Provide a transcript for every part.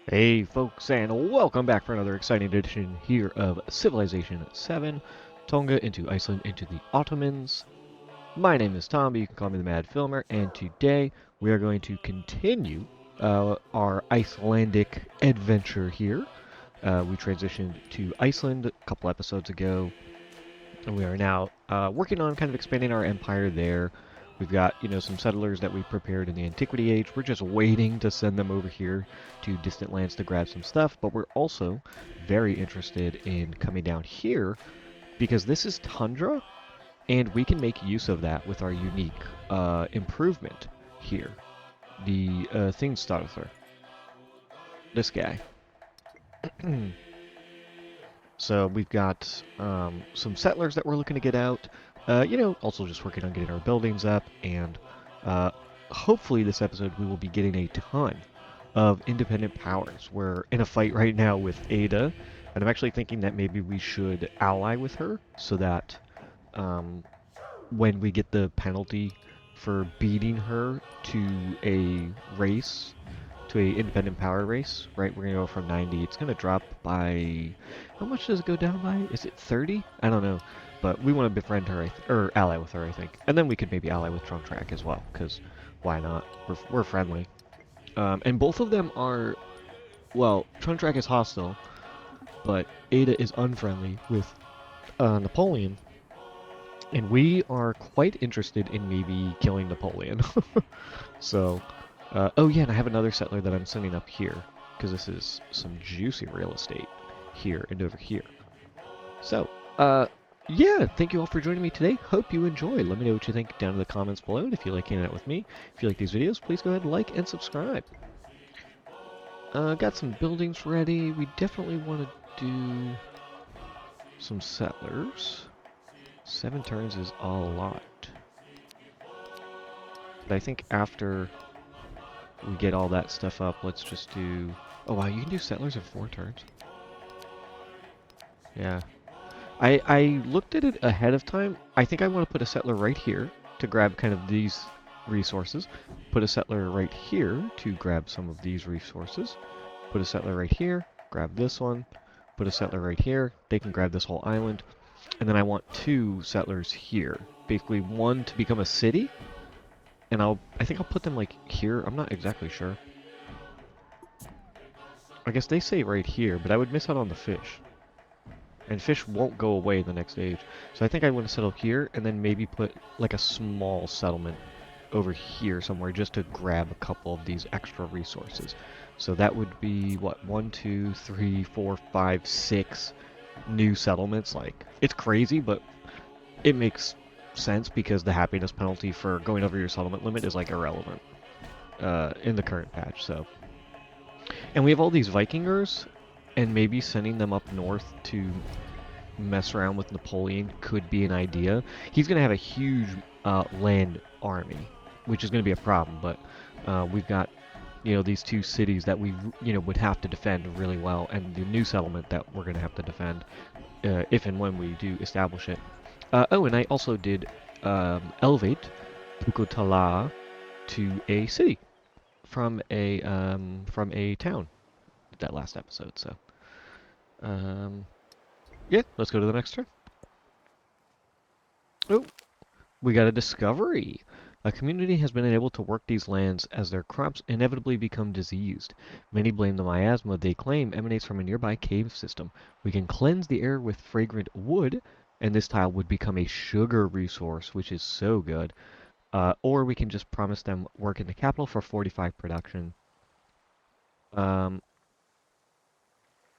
Hey folks, and welcome back for another exciting edition here of Civilization 7, Tonga into Iceland into the Ottomans. My name is Tom, but you can call me the Mad Filmer, and today we are going to continue our Icelandic adventure here. We transitioned to Iceland a couple episodes ago, and we are now working on kind of expanding our empire there. We've got, some settlers that we prepared in the Antiquity Age. We're just waiting to send them over here to distant lands to grab some stuff, but we're also very interested in coming down here because this is tundra, and we can make use of that with our unique improvement here. The Thingstarther. This guy. So we've got some settlers that we're looking to get out. Also just working on getting our buildings up, and hopefully this episode we will be getting a ton of independent powers. We're in a fight right now with Ada, and I'm actually thinking that maybe we should ally with her so that when we get the penalty for beating her to a race, to a independent power race, right? We're gonna go from 90. It's gonna drop by, how much does it go down by? Is it 30? I don't know, but we want to befriend her, or ally with her, I think, and then we could maybe ally with Trunk Track as well, because why not? We're friendly, and both of them are, well, Trunk Track is hostile, but Ada is unfriendly with Napoleon, and we are quite interested in maybe killing Napoleon. So. Oh yeah, and I have another settler that I'm sending up here, because this is some juicy real estate here and over here. So, yeah, thank you all for joining me today. Hope you enjoy. Let me know what you think down in the comments below, and if you like hanging out with me, if you like these videos, please go ahead and like and subscribe. Got some buildings ready. We definitely want to do some settlers. 7 turns is a lot. But I think after we get all that stuff up, let's just do... Oh wow, you can do settlers in 4 turns. Yeah. I looked at it ahead of time. I think I want to put a settler right here to grab kind of these resources. Put a settler right here to grab some of these resources. Put a settler right here, grab this one. Put a settler right here. They can grab this whole island. And then I want 2 settlers here. Basically, one to become a city. And I think I'll put them like here. I'm not exactly sure. I guess they say right here, but I would miss out on the fish. And fish won't go away in the next age. So I think I want to settle here, and then maybe put like a small settlement over here somewhere just to grab a couple of these extra resources. So that would be, what, 1, 2, 3, 4, 5, 6 new settlements. Like, it's crazy, but it makes sense because the happiness penalty for going over your settlement limit is like irrelevant in the current patch. So, and we have all these Vikingers, and maybe sending them up north to mess around with Napoleon could be an idea. He's going to have a huge land army, which is going to be a problem, but we've got, these 2 cities that we, would have to defend really well, and the new settlement that we're going to have to defend if and when we do establish it. Oh, and I also did elevate Pukotala to a city from a town that last episode, so yeah, let's go to the next turn. Oh, we got a discovery. A community has been able to work these lands as their crops inevitably become diseased. Many blame the miasma they claim emanates from a nearby cave system. We can cleanse the air with fragrant wood, and this tile would become a sugar resource, which is so good. Or we can just promise them work in the capital for 45 production.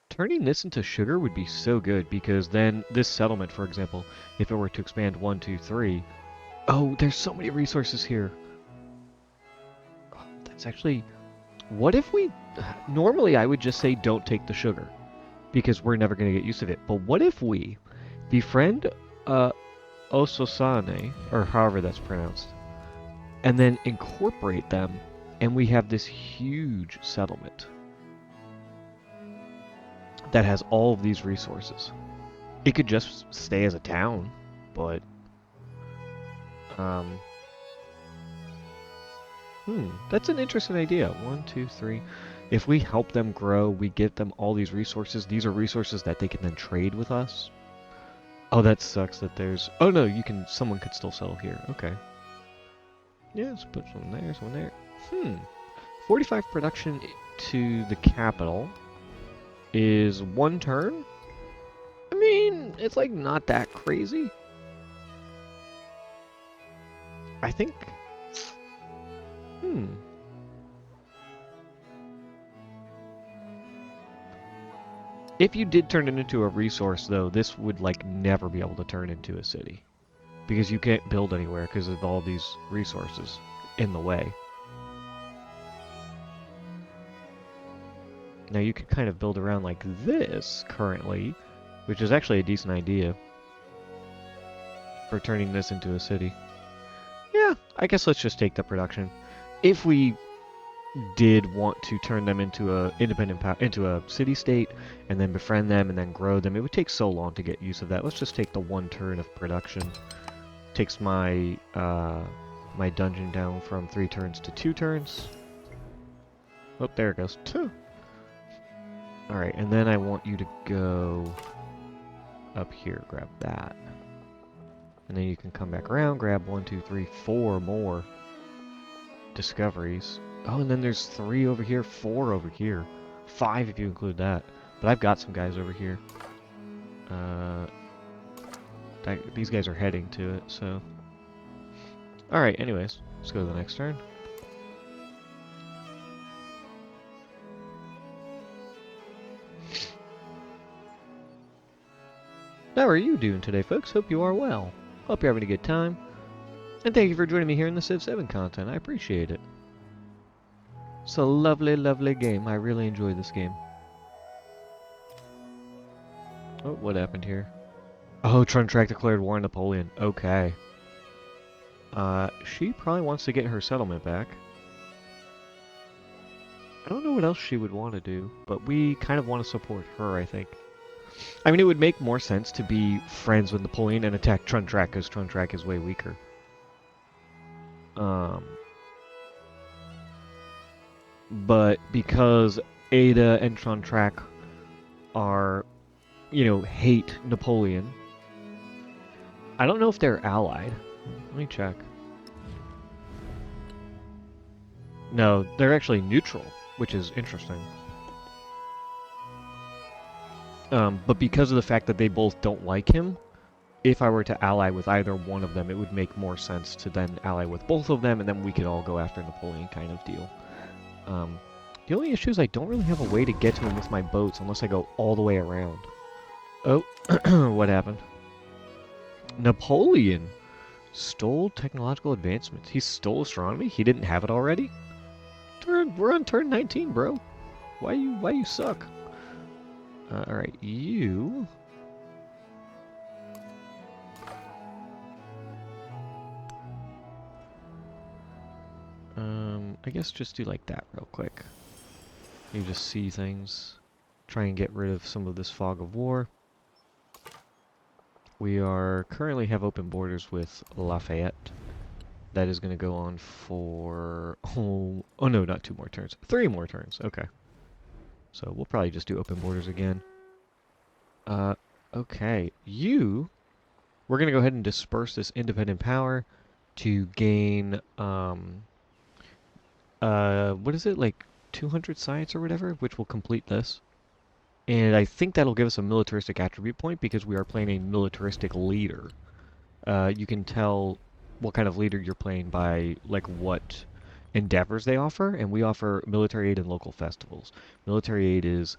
Turning this into sugar would be so good, because then this settlement, for example, if it were to expand 1, 2, 3... Oh, there's so many resources here. Oh, that's actually... What if we... Normally I would just say don't take the sugar, because we're never going to get used to it. But what if we befriend Ososane, or however that's pronounced, and then incorporate them, and we have this huge settlement that has all of these resources. It could just stay as a town, but that's an interesting idea. 1, 2, 3. If we help them grow, we give them all these resources. These are resources that they can then trade with us. Oh, that sucks that there's... Oh no, someone could still settle here. Okay. Yeah, let's put some there, some there. 45 production to the capital is 1 turn? I mean, it's like not that crazy. I think... If you did turn it into a resource, though, this would, like, never be able to turn into a city. Because you can't build anywhere because of all these resources in the way. Now, you could kind of build around like this, currently, which is actually a decent idea for turning this into a city. Yeah, I guess let's just take the production. If we did want to turn them into a into a city-state, and then befriend them, and then grow them, it would take so long to get use of that. Let's just take the 1 turn of production. Takes my my dungeon down from 3 turns to 2 turns. Oh, there it goes. 2. Alright, and then I want you to go up here, grab that. And then you can come back around, grab 1, 2, 3, 4 more discoveries. Oh, and then there's 3 over here, 4 over here. 5 if you include that. But I've got some guys over here. These guys are heading to it, so... Alright, anyways, let's go to the next turn. How are you doing today, folks? Hope you are well. Hope you're having a good time. And thank you for joining me here in the Civ 7 content. I appreciate it. It's a lovely, lovely game. I really enjoy this game. Oh, what happened here? Oh, Truntrack declared war on Napoleon. Okay. She probably wants to get her settlement back. I don't know what else she would want to do, but we kind of want to support her, I think. I mean, it would make more sense to be friends with Napoleon and attack Truntrack, because Truntrack is way weaker. But because Ada and Truntrack are, you know, hate Napoleon, I don't know if they're allied. Let me check. No, they're actually neutral, which is interesting. But because of the fact that they both don't like him, if I were to ally with either one of them, it would make more sense to then ally with both of them, and then we could all go after Napoleon kind of deal. The only issue is I don't really have a way to get to him with my boats unless I go all the way around. Oh, what happened? Napoleon stole technological advancements. He stole astronomy? He didn't have it already? We're on turn 19, bro. Why you suck? Alright, you... I guess just do like that real quick. You just see things. Try and get rid of some of this fog of war. We are currently have open borders with Lafayette. That is going to go on for... Oh no, not 2 more turns. 3 more turns, okay. So we'll probably just do open borders again. Okay. We're going to go ahead and disperse this independent power to gain, what is it, like 200 science or whatever, which will complete this. And I think that'll give us a militaristic attribute point because we are playing a militaristic leader. You can tell what kind of leader you're playing by like what endeavors they offer, and we offer military aid and local festivals. Military aid is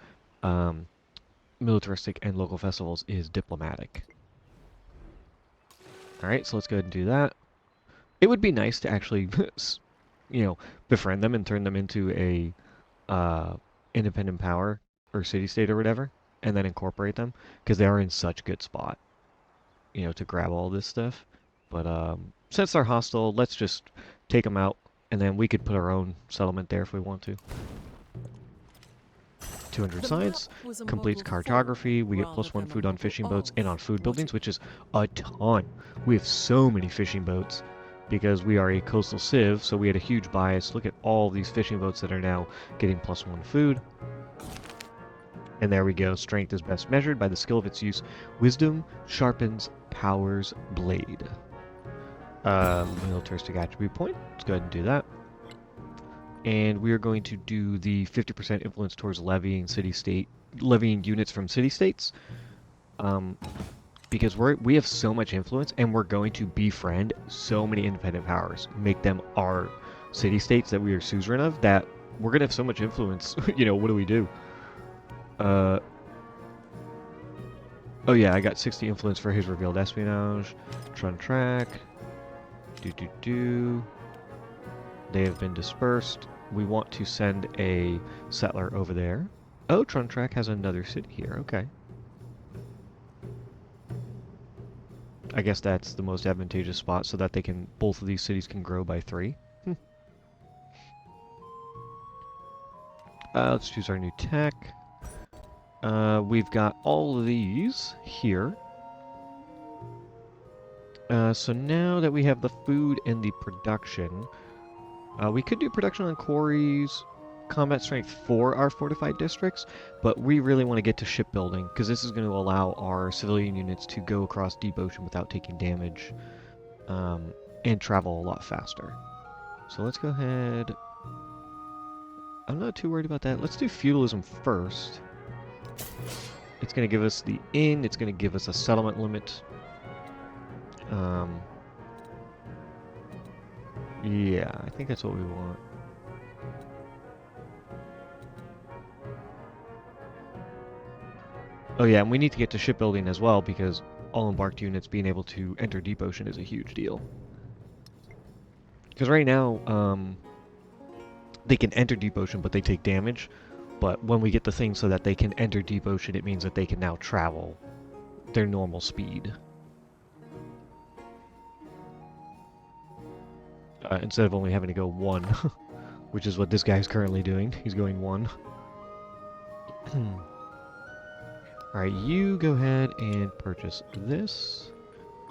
militaristic, and local festivals is diplomatic. Alright, so let's go ahead and do that. It would be nice to actually, you know, befriend them and turn them into a independent power or city-state or whatever, and then incorporate them, because they are in such good spot, you know, to grab all this stuff. But since they're hostile, let's just take them out, and then we could put our own settlement there if we want to. 200 science, completes cartography, we get +1 food on fishing boats and on food buildings, which is a ton. We have so many fishing boats, because we are a coastal civ, so we had a huge bias. Look at all these fishing boats that are now getting +1 food. And there we go. Strength is best measured by the skill of its use. Wisdom sharpens power's blade. Militaristic attribute point. Let's go ahead and do that. And we are going to do the 50% influence towards levying units from city-states. Because we have so much influence, and we're going to befriend so many independent powers, make them our city-states that we are suzerain of, that we're gonna have so much influence. You know, what do we do? Oh yeah, I got 60 influence for his revealed espionage. Trun track. They have been dispersed. We want to send a settler over there. Oh, Trun track has another city here. Okay. I guess that's the most advantageous spot so that both of these cities can grow by 3. Let's choose our new tech. We've got all of these here. So now that we have the food and the production, we could do production on quarries, combat strength for our fortified districts, but we really want to get to shipbuilding, because this is going to allow our civilian units to go across deep ocean without taking damage, and travel a lot faster. So let's go ahead. I'm not too worried about that. Let's do feudalism first. It's going to give us the inn, it's going to give us a settlement limit. Yeah, I think that's what we want. Oh yeah, and we need to get to shipbuilding as well, because all embarked units being able to enter deep ocean is a huge deal. Because right now, they can enter deep ocean, but they take damage. But when we get the thing so that they can enter deep ocean, it means that they can now travel their normal speed. Instead of only having to go 1, which is what this guy is currently doing. He's going 1. Alright, you go ahead and purchase this.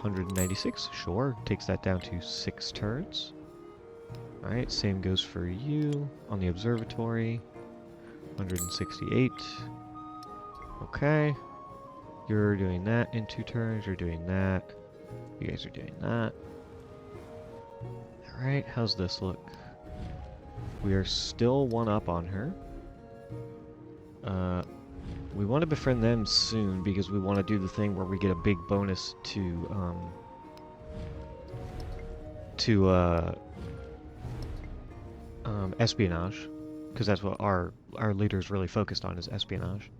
196, sure. Takes that down to 6 turns. Alright, same goes for you on the observatory. 168. Okay. You're doing that in 2 turns. You're doing that. You guys are doing that. Alright, how's this look? We are still 1 up on her. We want to befriend them soon because we want to do the thing where we get a big bonus to espionage, because that's what our leader's really focused on, is espionage.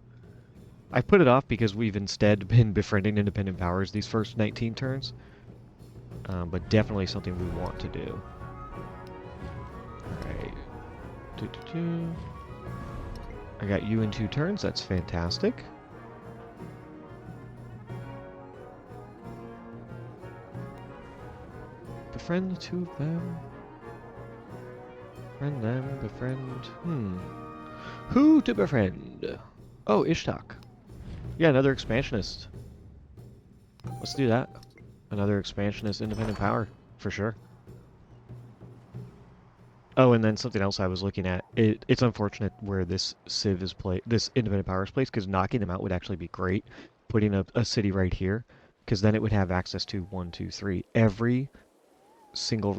I put it off because we've instead been befriending independent powers these first 19 turns, but definitely something we want to do. Alright. I got you in 2 turns, that's fantastic. Befriend the 2 of them. Befriend them, befriend... Who to befriend? Oh, Ishtak. Yeah, another expansionist. Let's do that. Another expansionist independent power, for sure. Oh, and then something else I was looking at. It's unfortunate where this civ is this independent power is placed, because knocking them out would actually be great. Putting a city right here, because then it would have access to 1, 2, 3 every single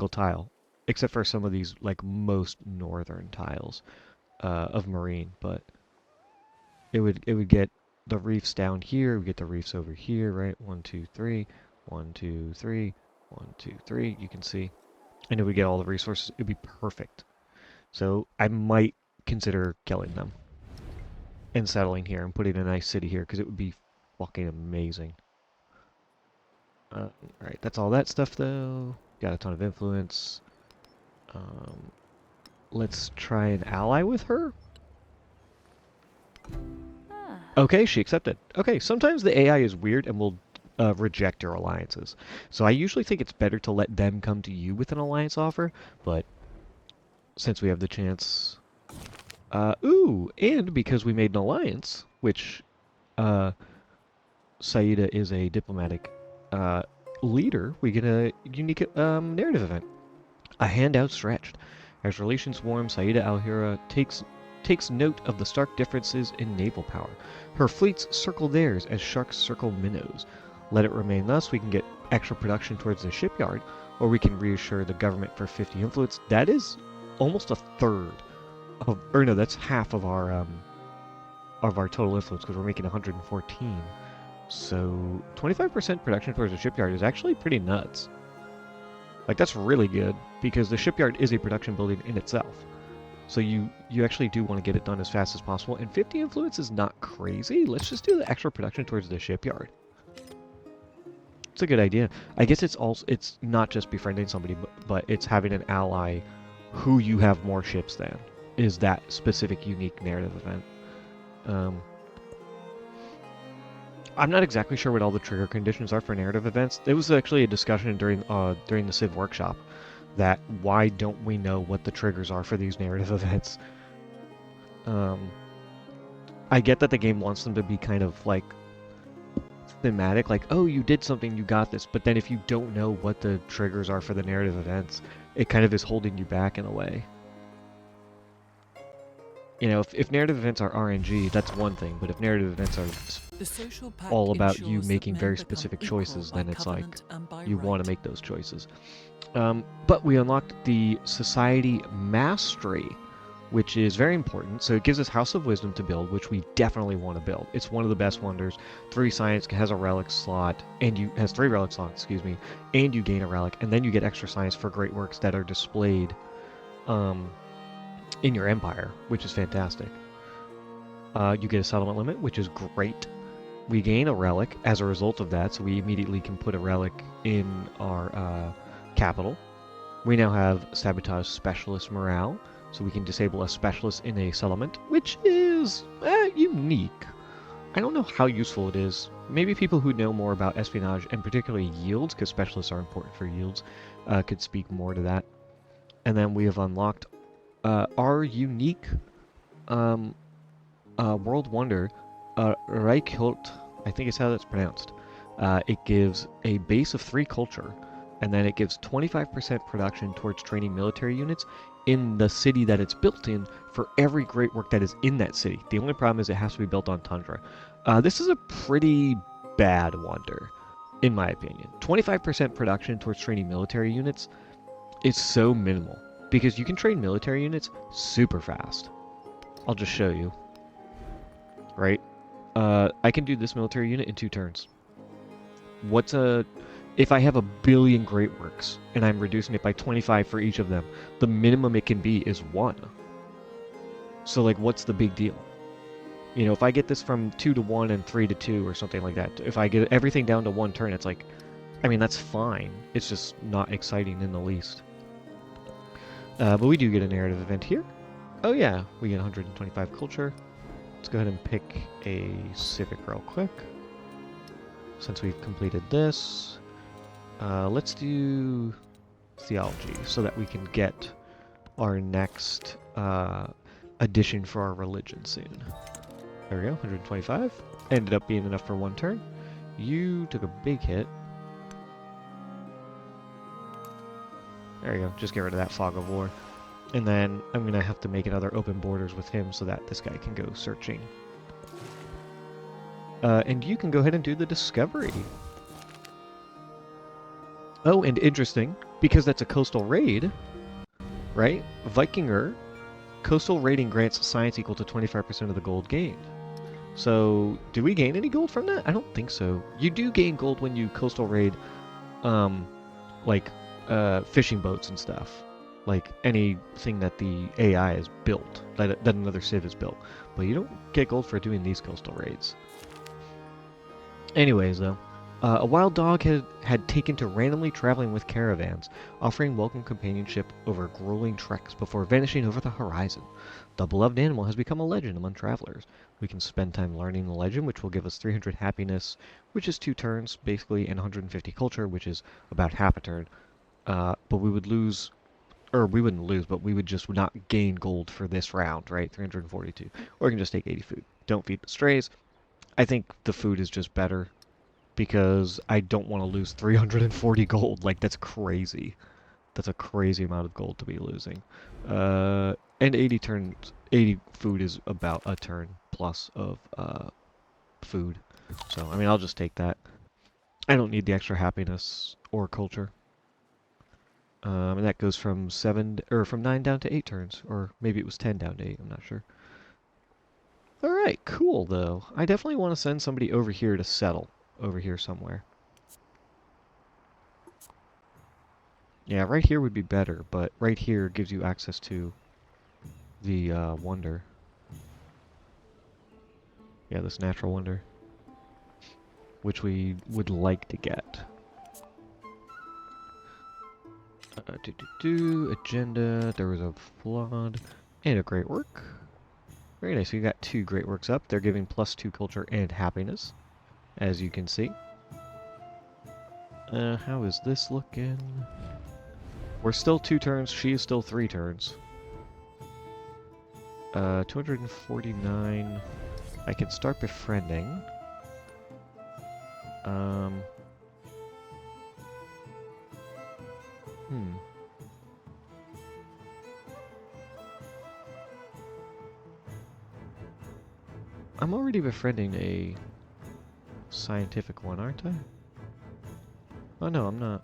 tile, except for some of these like most northern tiles of marine. But it would get the reefs down here. We get the reefs over here, right? 1, 2, 3, 1, 2, 3, 1, 2, 3. You can see. And it would get all the resources. It would be perfect. So I might consider killing them and settling here and putting a nice city here, because it would be fucking amazing. Alright, that's all that stuff though. Got a ton of influence. Let's try and ally with her. Okay, she accepted. Okay, sometimes the AI is weird and will reject your alliances. So I usually think it's better to let them come to you with an alliance offer, but since we have the chance... ooh, and because we made an alliance, which Saida is a diplomatic leader, we get a unique narrative event. A hand outstretched. As relations warm, Saida Al-Hira takes note of the stark differences in naval power. Her fleets circle theirs as sharks circle minnows. Let it remain thus, we can get extra production towards the shipyard, or we can reassure the government for 50 influence. That is almost a third of, or no, that's half of our total influence because we're making 114. So 25% production towards the shipyard is actually pretty nuts. Like that's really good because the shipyard is a production building in itself. So you actually do want to get it done as fast as possible. And 50 influence is not crazy. Let's just do the extra production towards the shipyard. It's a good idea. I guess it's not just befriending somebody, but it's having an ally who you have more ships than is that specific unique narrative event. I'm not exactly sure what all the trigger conditions are for narrative events. There was actually a discussion during the Civ workshop that why don't we know what the triggers are for these narrative events? I get that the game wants them to be kind of like thematic, like, oh, you did something, you got this, but then if you don't know what the triggers are for the narrative events, it kind of is holding you back in a way. You know, if narrative events are RNG, that's one thing, but if narrative events are all about you making very specific choices, then it's like you want to make those choices. But we unlocked the Society Mastery, which is very important. So it gives us House of Wisdom to build, which we definitely want to build. It's one of the best wonders. 3 science, has a relic slot, and has 3 relic slots, excuse me, and you gain a relic, and then you get extra science for great works that are displayed in your empire, which is fantastic. You get a settlement limit, which is great. We gain a relic as a result of that, so we immediately can put a relic in our capital. We now have Sabotage Specialist Morale, so we can disable a specialist in a settlement, which is unique. I don't know how useful it is. Maybe people who know more about espionage, and particularly yields, because specialists are important for yields, could speak more to that. And then we have unlocked our unique World Wonder, Reichhult, I think is how that's pronounced. It gives a base of 3 culture, and then it gives 25% production towards training military units in the city that it's built in for every great work that is in that city. The only problem is it has to be built on tundra. This is a pretty bad wonder, in my opinion. 25% production towards training military units is so minimal, because you can train military units super fast. I'll just show you. Right? I can do this military unit in 2 turns. If I have a billion great works and I'm reducing it by 25 for each of them, the minimum it can be is 1. So like, what's the big deal? You know, if I get this from 2 to 1 and 3 to 2 or something like that, if I get everything down to 1 turn, it's like, I mean, that's fine. It's just not exciting in the least. But we do get a narrative event here. Oh yeah, we get 125 culture. Let's go ahead and pick a civic real quick. Since we've completed this, let's do theology so that we can get our next addition for our religion soon. There we go, 125. Ended up being enough for 1 turn. You took a big hit. There you go, just get rid of that fog of war. And then I'm going to have to make another open borders with him so that this guy can go searching. And you can go ahead and do the discovery. Oh, and interesting, because that's a coastal raid, right? Vikinger, coastal raiding grants science equal to 25% of the gold gained. So, do we gain any gold from that? I don't think so. You do gain gold when you coastal raid, fishing boats and stuff. Like anything that the AI is built, that another Civ is built. But you don't get gold for doing these coastal raids. Anyways, though, a wild dog had taken to randomly traveling with caravans, offering welcome companionship over grueling treks before vanishing over the horizon. The beloved animal has become a legend among travelers. We can spend time learning the legend, which will give us 300 happiness, which is 2 turns, basically, and 150 culture, which is about half a turn. But we would lose... Or we wouldn't lose, but we would just not gain gold for this round, right? 342. Or we can just take 80 food. Don't feed the strays. I think the food is just better. because I don't want to lose 340 gold. Like, that's crazy. That's a crazy amount of gold to be losing. And 80 turns, 80 food is about a turn plus of food. So, I mean, I'll just take that. I don't need the extra happiness or culture. And that goes from from 9 down to 8 turns, or maybe it was 10 down to 8. I'm not sure. All right, cool though. I definitely want to send somebody over here to settle over here somewhere. Yeah, right here would be better, but right here gives you access to the wonder. Yeah, this natural wonder, which we would like to get. Agenda. There was a flawed and a great work. Very nice. We got 2 great works up. They're giving +2 culture and happiness, as you can see. How is this looking? We're still 2 turns. She is still 3 turns. 249. I can start befriending. Hmm. I'm already befriending a scientific one, aren't I? Oh no, I'm not.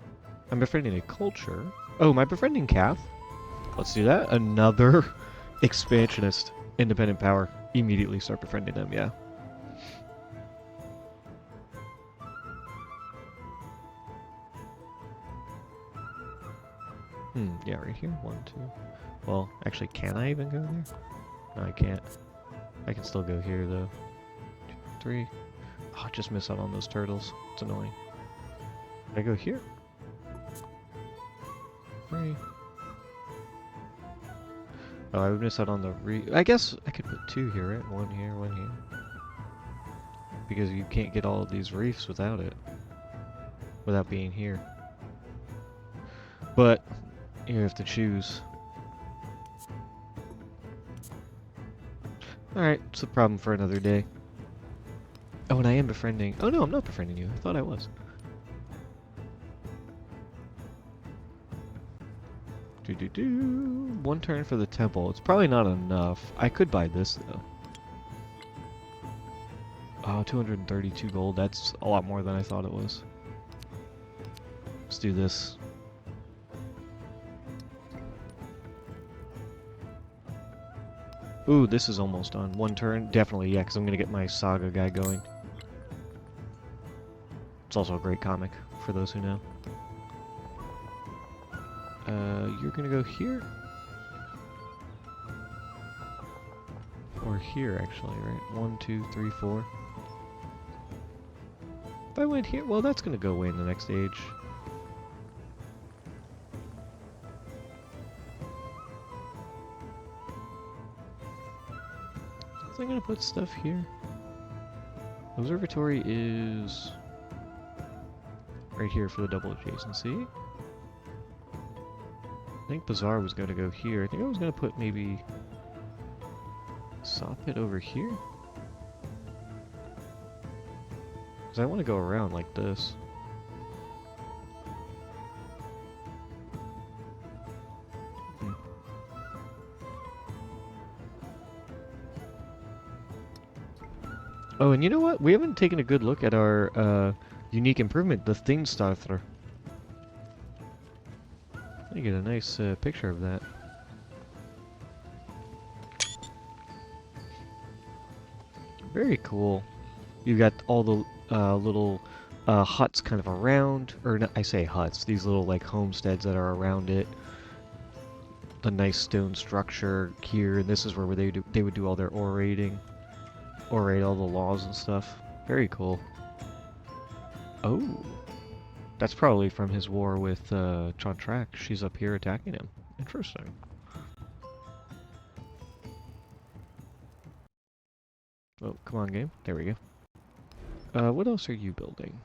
I'm befriending a culture. Oh, am I befriending Cath? Let's do that. Another expansionist independent power. Immediately start befriending them, yeah. Yeah, right here. 1, 2. Well, actually, can I even go there? No, I can't. I can still go here, though. 2, 3. Oh, I just missed out on those turtles. It's annoying. Can I go here? 3. Oh, I would miss out on the I guess I could put 2 here, right? 1 here, 1 here. Because you can't get all of these reefs without it. Without being here. But you have to choose. Alright, it's a problem for another day. Oh, and I am befriending. Oh no, I'm not befriending you. I thought I was. Do. 1 turn for the temple. It's probably not enough. I could buy this though. Oh, 232 gold. That's a lot more than I thought it was. Let's do this. Ooh, this is almost done. 1 turn? Definitely, yeah, because I'm going to get my saga guy going. It's also a great comic, for those who know. You're going to go here? Or here, actually, right? 1, 2, 3, 4. If I went here, well, that's going to go away in the next stage. So I'm going to put stuff here. Observatory is right here for the double adjacency. I think Bazaar was going to go here. I think I was going to put maybe saw pit over here. Because I want to go around like this. Oh, and you know what? We haven't taken a good look at our unique improvement, the thing starter. Let me get a nice picture of that. Very cool. You've got all the little huts kind of around, or I say huts, these little like homesteads that are around it. The nice stone structure here, and this is where they would do all their orating. Orate all the laws and stuff. Very cool. Oh. That's probably from his war with Chontrak. She's up here attacking him. Interesting. Oh, come on, game. There we go. What else are you building?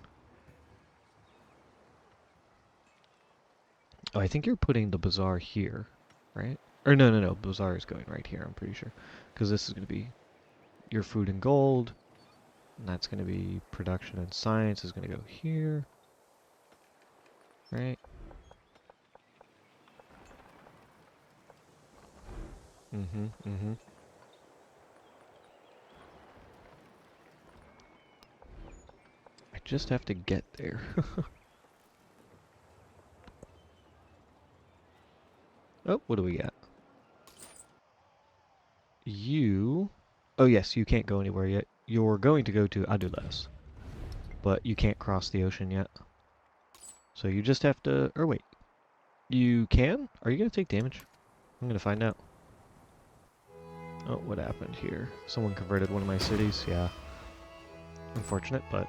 Oh, I think you're putting the bazaar here, right? Or no. Bazaar is going right here, I'm pretty sure. Because this is going to be your food and gold. And that's going to be production and science is going to go here. Right? Mm-hmm, mm-hmm. I just have to get there. Oh, what do we got? You... Oh yes, you can't go anywhere yet. You're going to go to Adulas, but you can't cross the ocean yet. So you just have to... Or wait, you can? Are you going to take damage? I'm going to find out. Oh, what happened here? Someone converted one of my cities, yeah. Unfortunate, but...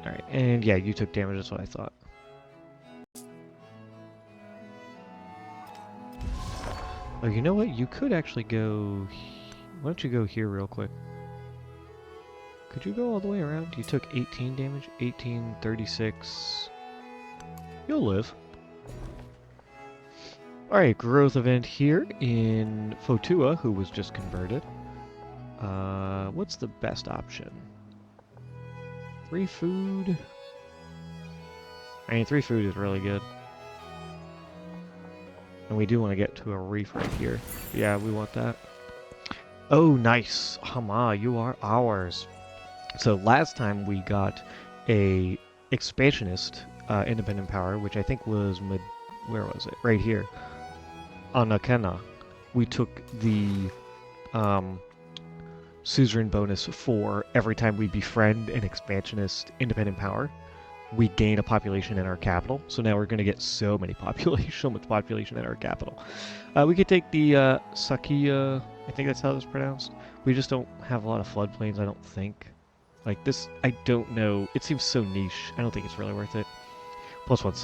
Alright, and yeah, you took damage, that's what I thought. Oh, you know what? You could actually go... Why don't you go here real quick? Could you go all the way around? You took 18 damage? 18, 36... You'll live. Alright, growth event here in Fotua, who was just converted. What's the best option? 3 food? I mean, 3 food is really good. And we do want to get to a reef right here. Yeah, we want that. Oh, nice. Hama, you are ours. So last time we got a expansionist independent power, which I think was where was it? Right here. On Akena. We took the suzerain bonus for every time we befriend an expansionist independent power. We gain a population in our capital. So now we're going to get so much population in our capital. We could take the Sakia, I think that's how it's pronounced. We just don't have a lot of floodplains, I don't think. Like this, I don't know. It seems so niche. I don't think it's really worth it. +1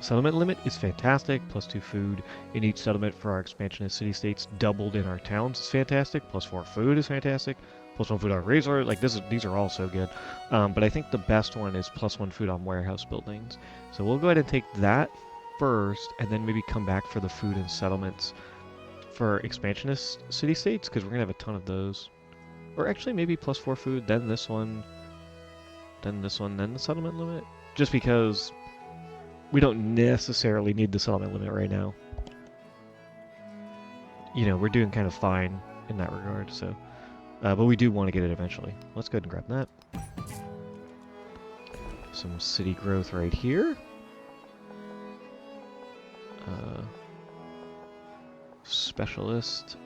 settlement limit is fantastic. +2 food in each settlement for our expansionist city-states. Doubled in our towns is fantastic. +4 food is fantastic. +1 food on razor. Like these are all so good. But I think the best one is +1 food on warehouse buildings. So we'll go ahead and take that first, and then maybe come back for the food and settlements for expansionist city-states, because we're gonna have a ton of those. Or actually, maybe +4 food, then this one, then this one, then the settlement limit. Just because we don't necessarily need the settlement limit right now. You know, we're doing kind of fine in that regard, so... but we do want to get it eventually. Let's go ahead and grab that. Some city growth right here. Specialist.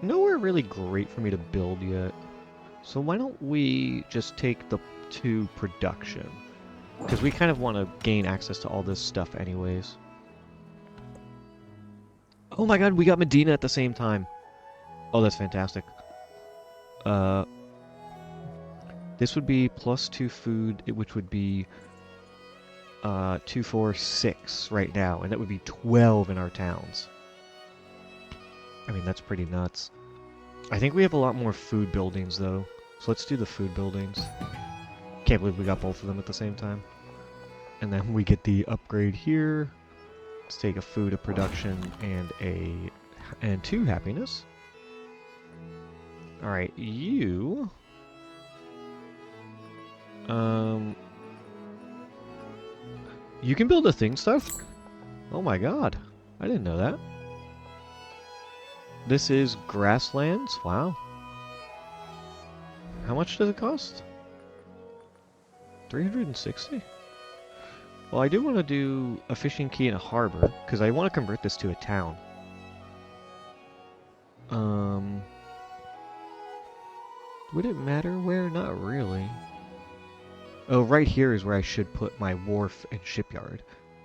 Nowhere really great for me to build yet. So why don't we just take the 2 production? Because we kind of want to gain access to all this stuff anyways. Oh my god, we got Medina at the same time. Oh, that's fantastic. This would be +2 food, which would be 2, 4, 6 right now, and that would be 12 in our towns. I mean, that's pretty nuts. I think we have a lot more food buildings, though. So let's do the food buildings. Can't believe we got both of them at the same time. And then we get the upgrade here. Let's take a food, a production, and 2 happiness. Alright, you... You can build a thing stuff? Oh my god. I didn't know that. This is grasslands? Wow. How much does it cost? 360? Well, I do want to do a fishing quay and a harbor, because I want to convert this to a town. Would it matter where? Not really. Oh, right here is where I should put my wharf and shipyard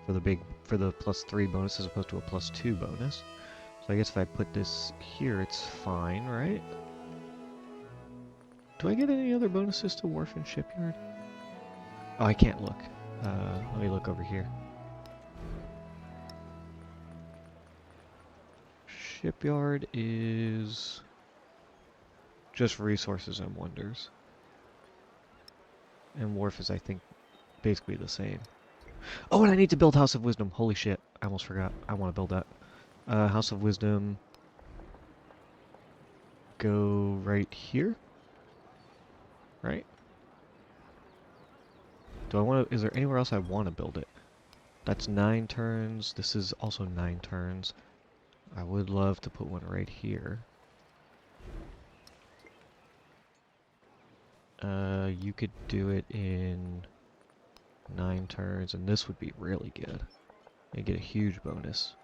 for the +3 bonus as opposed to a +2 bonus. So I guess if I put this here, it's fine, right? Do I get any other bonuses to wharf and shipyard? Oh, I can't look. Let me look over here. Shipyard is just resources and wonders. And wharf is, I think, basically the same. Oh, and I need to build House of Wisdom. Holy shit. I almost forgot. I want to build that. House of Wisdom. Go right here. Right? Do I want to... Is there anywhere else I want to build it? That's 9 turns. This is also 9 turns. I would love to put one right here. You could do it in 9 turns, and this would be really good. You get a huge bonus.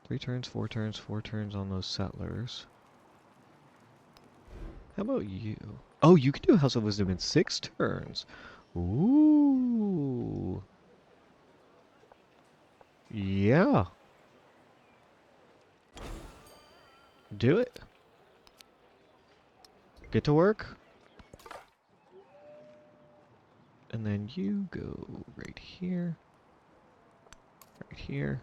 Three turns, 4 turns, 4 turns on those settlers. How about you? Oh, you can do House of Wisdom in 6 turns. Ooh. Yeah. Do it. Get to work. And then you go right here. Right here.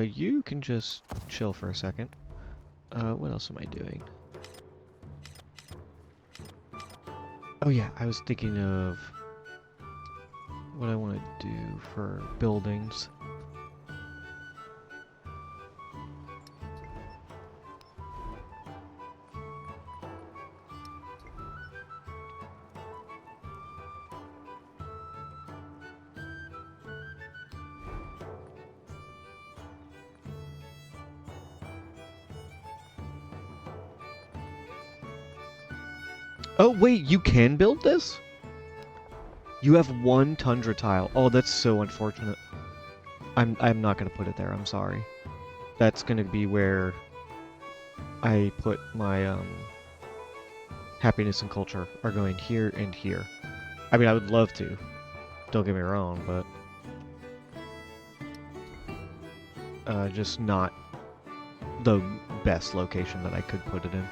You can just chill for a second. What else am I doing? Oh yeah, I was thinking of what I want to do for buildings. Oh wait, you can build this? You have 1 tundra tile. Oh, that's so unfortunate. I'm not gonna put it there, I'm sorry. That's gonna be where I put my happiness and culture are going here and here. I mean, I would love to. Don't get me wrong, but just not the best location that I could put it in.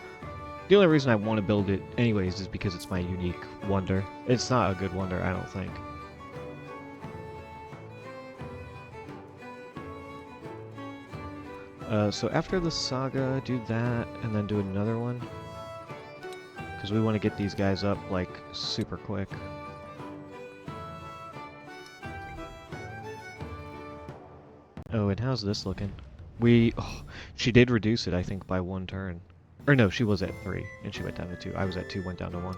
The only reason I want to build it anyways is because it's my unique wonder. It's not a good wonder, I don't think. So after the saga, do that, and then do another one. Because we want to get these guys up, like, super quick. Oh, and how's this looking? Oh, she did reduce it, I think, by 1 turn. Or no, she was at 3, and she went down to 2. I was at 2, went down to 1.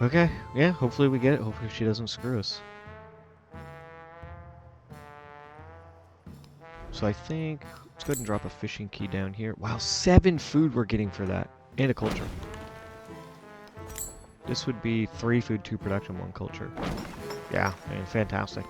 Okay, yeah, hopefully we get it. Hopefully she doesn't screw us. So I think, let's go ahead and drop a fishing key down here. Wow, 7 food we're getting for that. And a culture. This would be 3 food, 2 production, 1 culture. Yeah, I mean, fantastic.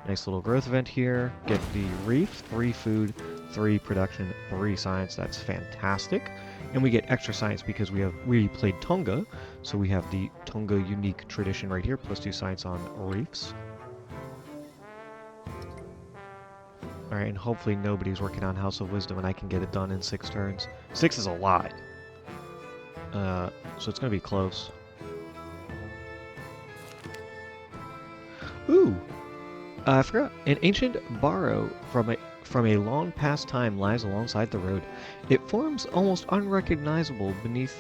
Nice little growth event here. Get the reef, 3 food, 3 production, 3 science. That's fantastic. And we get extra science because we played Tonga, so we have the Tonga unique tradition right here, plus 2 science on reefs. Alright, and hopefully nobody's working on House of Wisdom and I can get it done in 6 turns. 6 is a lot. So it's going to be close. Ooh! I forgot. An ancient barrow from a long past time lies alongside the road. It forms almost unrecognizable beneath...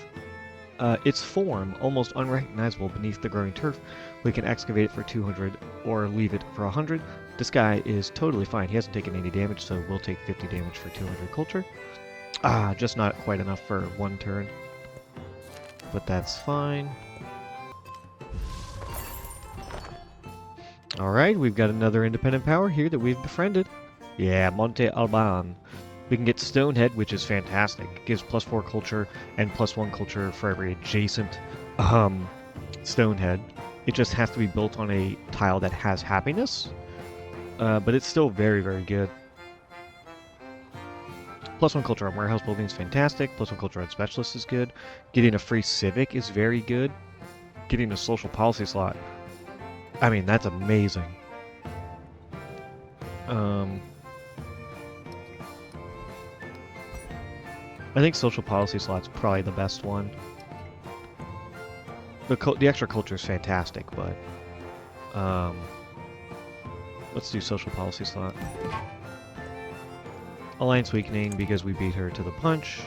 its form almost unrecognizable beneath the growing turf. We can excavate it for 200 or leave it for 100. This guy is totally fine. He hasn't taken any damage, so we'll take 50 damage for 200 culture. Ah, just not quite enough for 1 turn. But that's fine. Alright, we've got another independent power here that we've befriended. Yeah, Monte Alban. We can get Stonehead, which is fantastic. It gives plus 4 culture and plus 1 culture for every adjacent Stonehead. It just has to be built on a tile that has happiness. But it's still very, very good. Plus 1 culture on warehouse building is fantastic. Plus 1 culture on specialist is good. Getting a free civic is very good. Getting a social policy slot, I mean, that's amazing. I think social policy slot's probably the best one. The extra culture is fantastic, but let's do social policy slot. Alliance weakening because we beat her to the punch.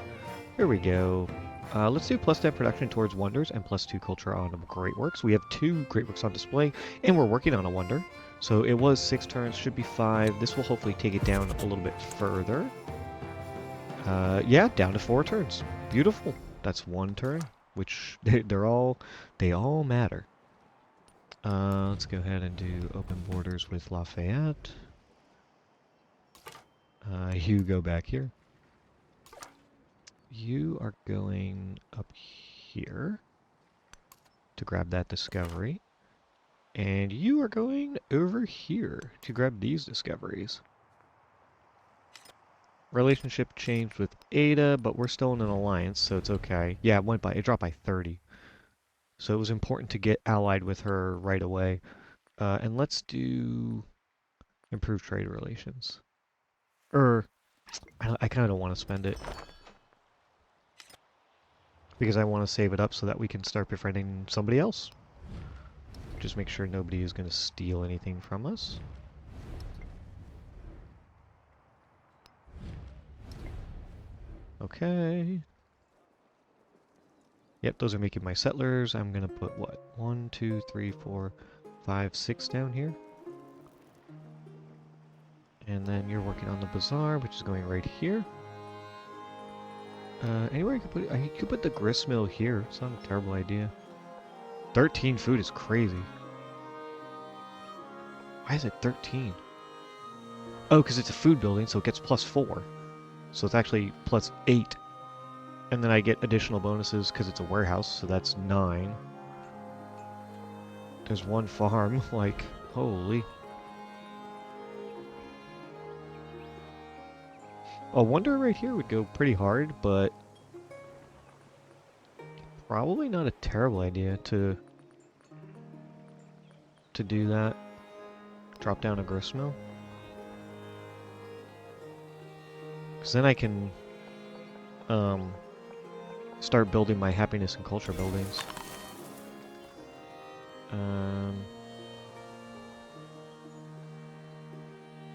Here we go. Let's do +10 production towards wonders and +2 culture on great works. We have 2 great works on display, and we're working on a wonder. So it was 6 turns, should be 5. This will hopefully take it down a little bit further. Yeah, down to 4 turns. Beautiful. That's 1 turn, which they all matter. Let's go ahead and do open borders with Lafayette. You go back here. You are going up here to grab that discovery. And you are going over here to grab these discoveries. Relationship changed with Ada, but we're still in an alliance, so it's okay. Yeah, it dropped by 30. So it was important to get allied with her right away. And let's do improved trade relations. I kind of don't want to spend it. Because I want to save it up so that we can start befriending somebody else. Just make sure nobody is going to steal anything from us. Okay. Yep, those are making my settlers. I'm going to put, what? 1, 2, 3, 4, 5, 6 down here. And then you're working on the bazaar, which is going right here. Anywhere you could put it, you could put the grist mill here. It's not a terrible idea. 13 food is crazy. Why is it 13? Oh, because it's a food building, so it gets +4. So it's actually +8. And then I get additional bonuses because it's a warehouse, so that's 9. There's 1 farm, like, holy. A wonder right here would go pretty hard, but probably not a terrible idea to do that. Drop down a grist mill. Because then I can start building my happiness and culture buildings.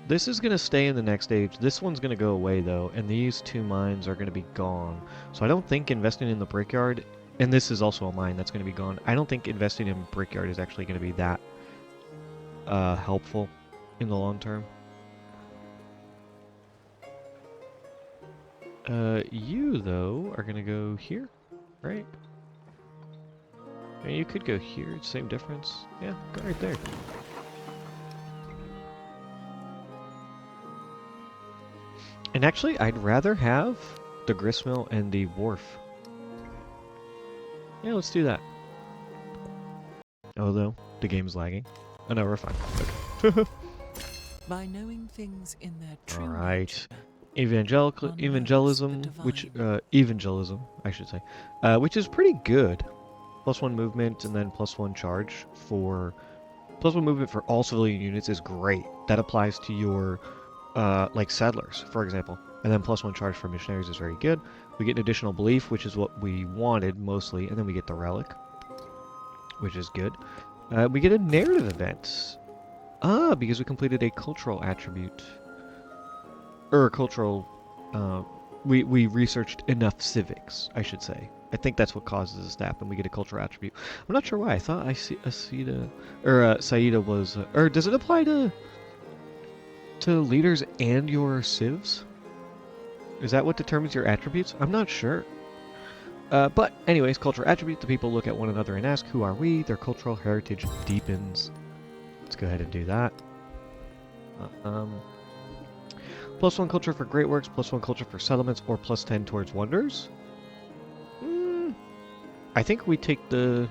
This is going to stay in the next stage. This one's going to go away, though, and these 2 mines are going to be gone. So I don't think investing in the brickyard, and this is also a mine that's going to be gone, I don't think investing in brickyard is actually going to be that helpful in the long term. You, though, are going to go here, right? And you could go here, same difference. Yeah, go right there. And actually, I'd rather have the gristmill and the wharf. Yeah, let's do that. Although, the game's lagging. Oh no, we're fine. Okay. By knowing things in their true Alright. nature, Evangelism, evangelism, I should say, which is pretty good. +1 movement and then +1 charge for... +1 movement for all civilian units is great. That applies to your, like, settlers, for example. And then +1 charge for missionaries is very good. We get an additional belief, which is what we wanted, mostly, and then we get the relic, which is good. We get a narrative event. Because we completed a cultural attribute. Cultural... we researched enough civics, I should say. I think that's what causes this to happen. We get a cultural attribute. I'm not sure why. I thought Saida was... or does it apply to leaders and your civs? Is that what determines your attributes? I'm not sure. But anyways, cultural attribute. The people look at one another and ask, who are we? Their cultural heritage deepens. Let's go ahead and do that. +1 culture for great works, +1 culture for settlements, or +10 towards wonders. I think we take the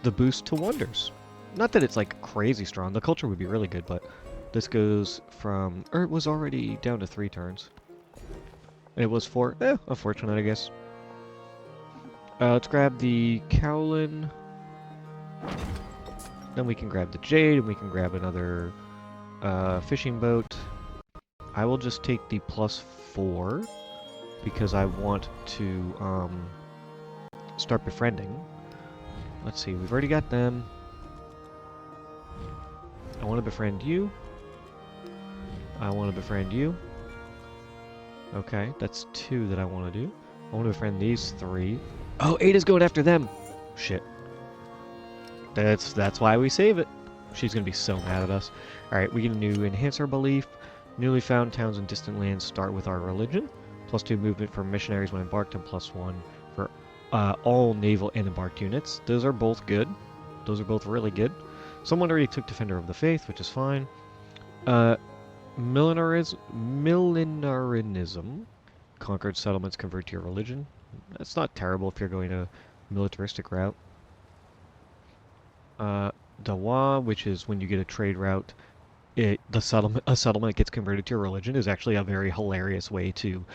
boost to wonders. Not that it's like crazy strong. The culture would be really good, but this goes from... or it was already down to 3 turns. And it was 4. Unfortunate, I guess. Let's grab the Cowlin. Then we can grab the Jade, and we can grab another fishing boat. I will just take the +4 because I want to start befriending. Let's see, we've already got them. I want to befriend you. I want to befriend you. Okay, that's 2 that I want to do. I want to befriend these 3. Oh, Ada's going after them! Shit. That's why we save it. She's gonna be so mad at us. Alright, we can do enhance our belief. Newly found towns in distant lands start with our religion. +2 movement for missionaries when embarked, and +1 for all naval and embarked units. Those are both good. Those are both really good. Someone already took Defender of the Faith, which is fine. Millenarianism. Conquered settlements convert to your religion. That's not terrible if you're going a militaristic route. Dawa, which is when you get a trade route, a settlement gets converted to your religion, is actually a very hilarious way to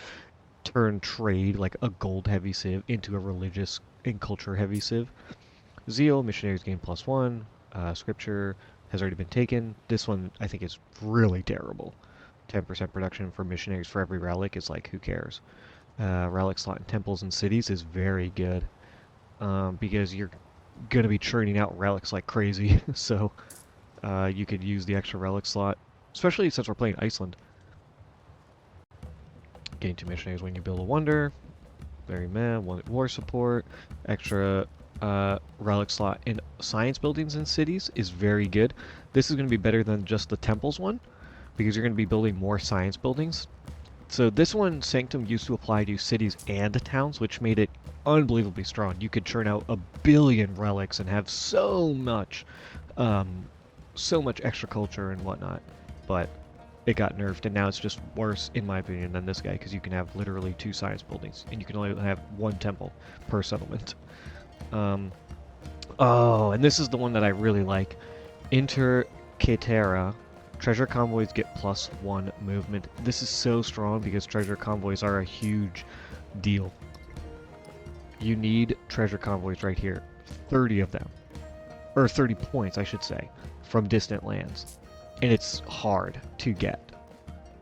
turn trade, like a gold heavy civ, into a religious and culture heavy civ. Zeal, missionaries gain +1. Scripture has already been taken. This one I think is really terrible. 10% production for missionaries for every relic is like, who cares? Relic slot in temples and cities is very good, because you're going to be churning out relics like crazy. So you could use the extra relic slot, especially since we're playing Iceland. Gain 2 missionaries when you build a wonder. Very meh. 1 war support. Extra relic slot in science buildings and cities is very good. This is going to be better than just the temples one, because you're going to be building more science buildings. So this one, Sanctum, used to apply to cities and towns, which made it unbelievably strong. You could churn out a billion relics and have so much extra culture and whatnot. But it got nerfed, and now it's just worse, in my opinion, than this guy, because you can have literally 2 science buildings, and you can only have 1 temple per settlement. Oh, and this is the one that I really like. Inter Caetera. Treasure convoys get +1 movement. This is so strong because treasure convoys are a huge deal. You need treasure convoys right here. 30 of them. Or 30 points, I should say, from distant lands. And it's hard to get.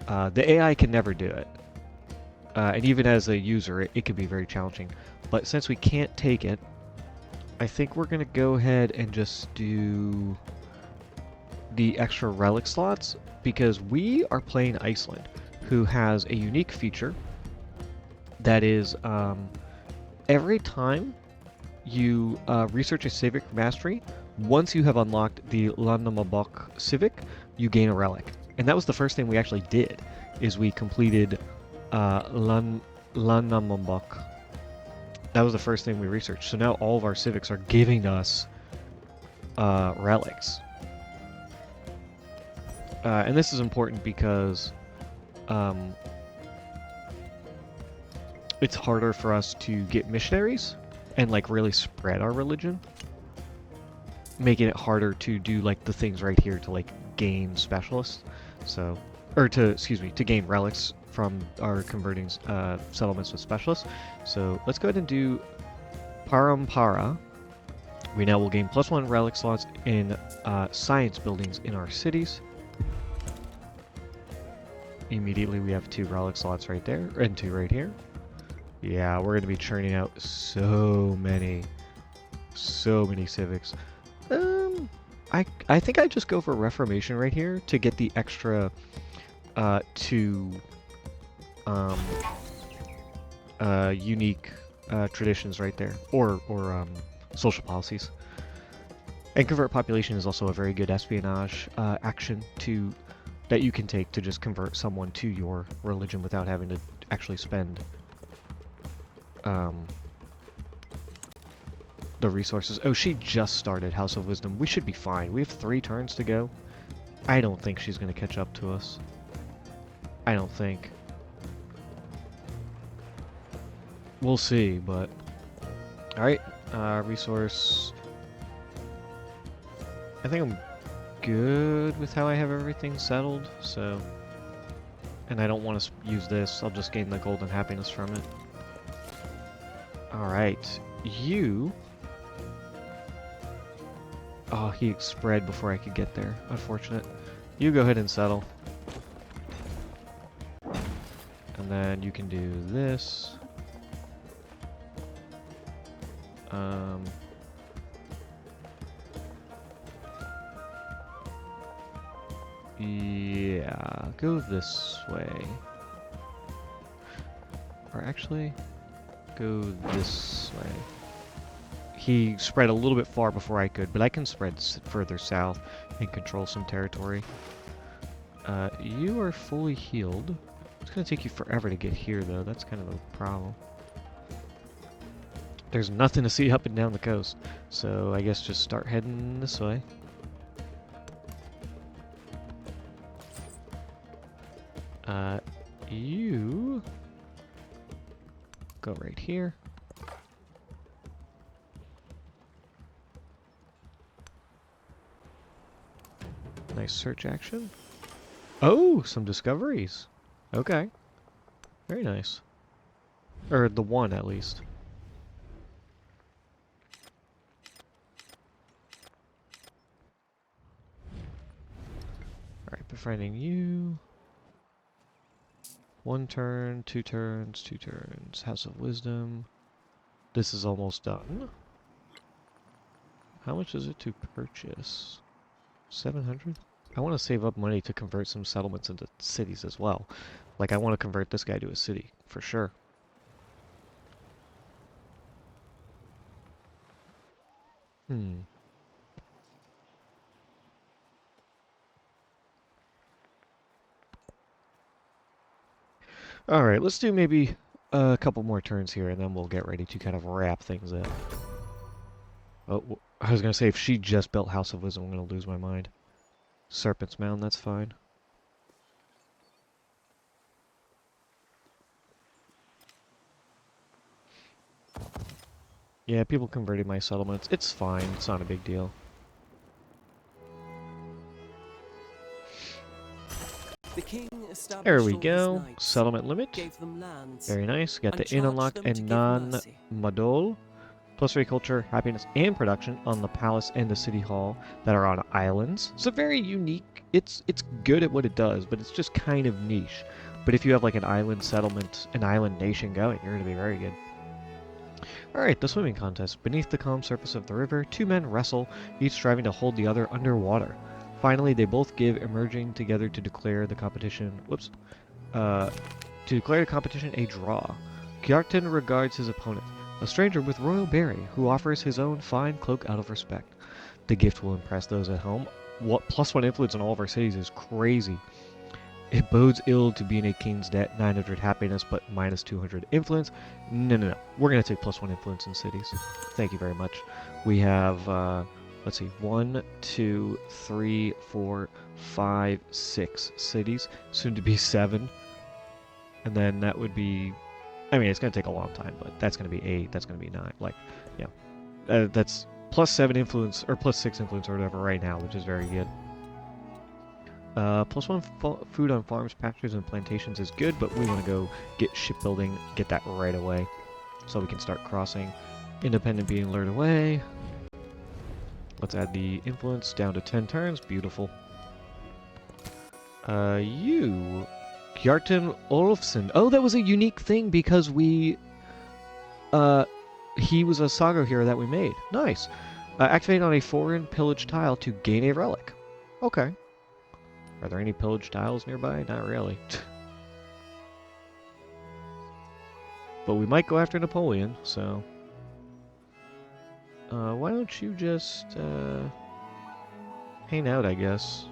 The AI can never do it. And even as a user, it can be very challenging. But since we can't take it, I think we're going to go ahead and just do the extra relic slots, because we are playing Iceland, who has a unique feature that is every time you research a civic mastery, once you have unlocked the Lanamabok civic, you gain a relic. And that was the first thing we actually did, is we completed Lanamabok. That was the first thing we researched. So now all of our civics are giving us relics. And this is important because it's harder for us to get missionaries and like really spread our religion, making it harder to do like the things right here to like gain specialists. So, or to gain relics from our converting settlements with specialists. So let's go ahead and do Parampara. We now will gain +1 relic slots in science buildings in our cities. Immediately we have 2 relic slots right there, and 2 right here. Yeah, we're going to be churning out so many civics. I think I'd just go for Reformation right here to get the extra 2 unique traditions right there, or social policies. And convert population is also a very good espionage action that you can take to just convert someone to your religion without having to actually spend the resources. Oh, she just started House of Wisdom. We should be fine. We have 3 turns to go. I don't think she's going to catch up to us. I don't think. We'll see, but... Alright, resource... I think I'm good with how I have everything settled, so... And I don't want to use this, I'll just gain the golden happiness from it. Alright, you... Oh, he spread before I could get there. Unfortunate. You go ahead and settle. And then you can do this. Yeah, go this way. Or actually, go this way. He spread a little bit far before I could, but I can spread further south and control some territory. You are fully healed. It's going to take you forever to get here, though. That's kind of a problem. There's nothing to see up and down the coast, so I guess just start heading this way. You go right here. Nice search action. Oh, some discoveries. Okay. Very nice. Or the one, at least. Alright, befriending you. 1 turn, 2 turns, 2 turns. House of Wisdom. This is almost done. How much is it to purchase? 700? I want to save up money to convert some settlements into cities as well. Like, I want to convert this guy to a city, for sure. Alright, let's do maybe a couple more turns here, and then we'll get ready to kind of wrap things up. Oh, I was going to say, if she just built House of Wisdom, I'm going to lose my mind. Serpent's Mound, that's fine. Yeah, people converted my settlements. It's fine, it's not a big deal. The king There we established all his go. knights, Settlement limit. gave them lands, Very nice. Got the and inn charged unlocked them to and give mercy. non-madol. Plus 3 culture, happiness, and production on the palace and the city hall that are on islands. So very unique. It's good at what it does, but it's just kind of niche. But if you have like an island settlement, an island nation going, you're going to be very good. Alright, the swimming contest. Beneath the calm surface of the river, 2 men wrestle, each striving to hold the other underwater. Finally, they both give, emerging together to declare the competition. To declare the competition a draw. Kjartan regards his opponent, a stranger with royal bearing, who offers his own fine cloak out of respect. The gift will impress those at home. What +1 influence in all of our cities is crazy. It bodes ill to be in a king's debt, 900 happiness, but minus 200 influence. No. We're going to take +1 influence in cities. Thank you very much. We have, let's see, 1, 2, 3, 4, 5, 6 cities. Soon to be 7. And then that would be, I mean, it's going to take a long time, but that's going to be 8, that's going to be 9. Like, yeah. That's +7 influence, or +6 influence or whatever right now, which is very good. +1 food on farms, pastures, and plantations is good, but we want to go get shipbuilding, get that right away, so we can start crossing. Independent being lured away. Let's add the influence down to 10 turns. Beautiful. You... Kjartan Olofsson. Oh, that was a unique thing because we... he was a saga hero that we made. Nice. Activate on a foreign pillage tile to gain a relic. Okay. Are there any pillage tiles nearby? Not really. But we might go after Napoleon, so... why don't you just, hang out, I guess.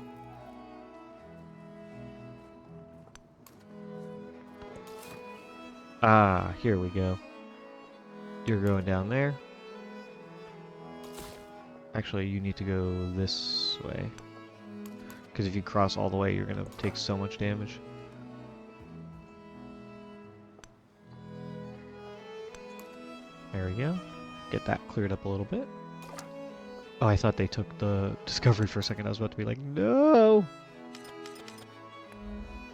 Ah, here we go. You're going down there. Actually, you need to go this way. Because if you cross all the way, you're going to take so much damage. There we go. Get that cleared up a little bit. Oh, I thought they took the discovery for a second. I was about to be like, no!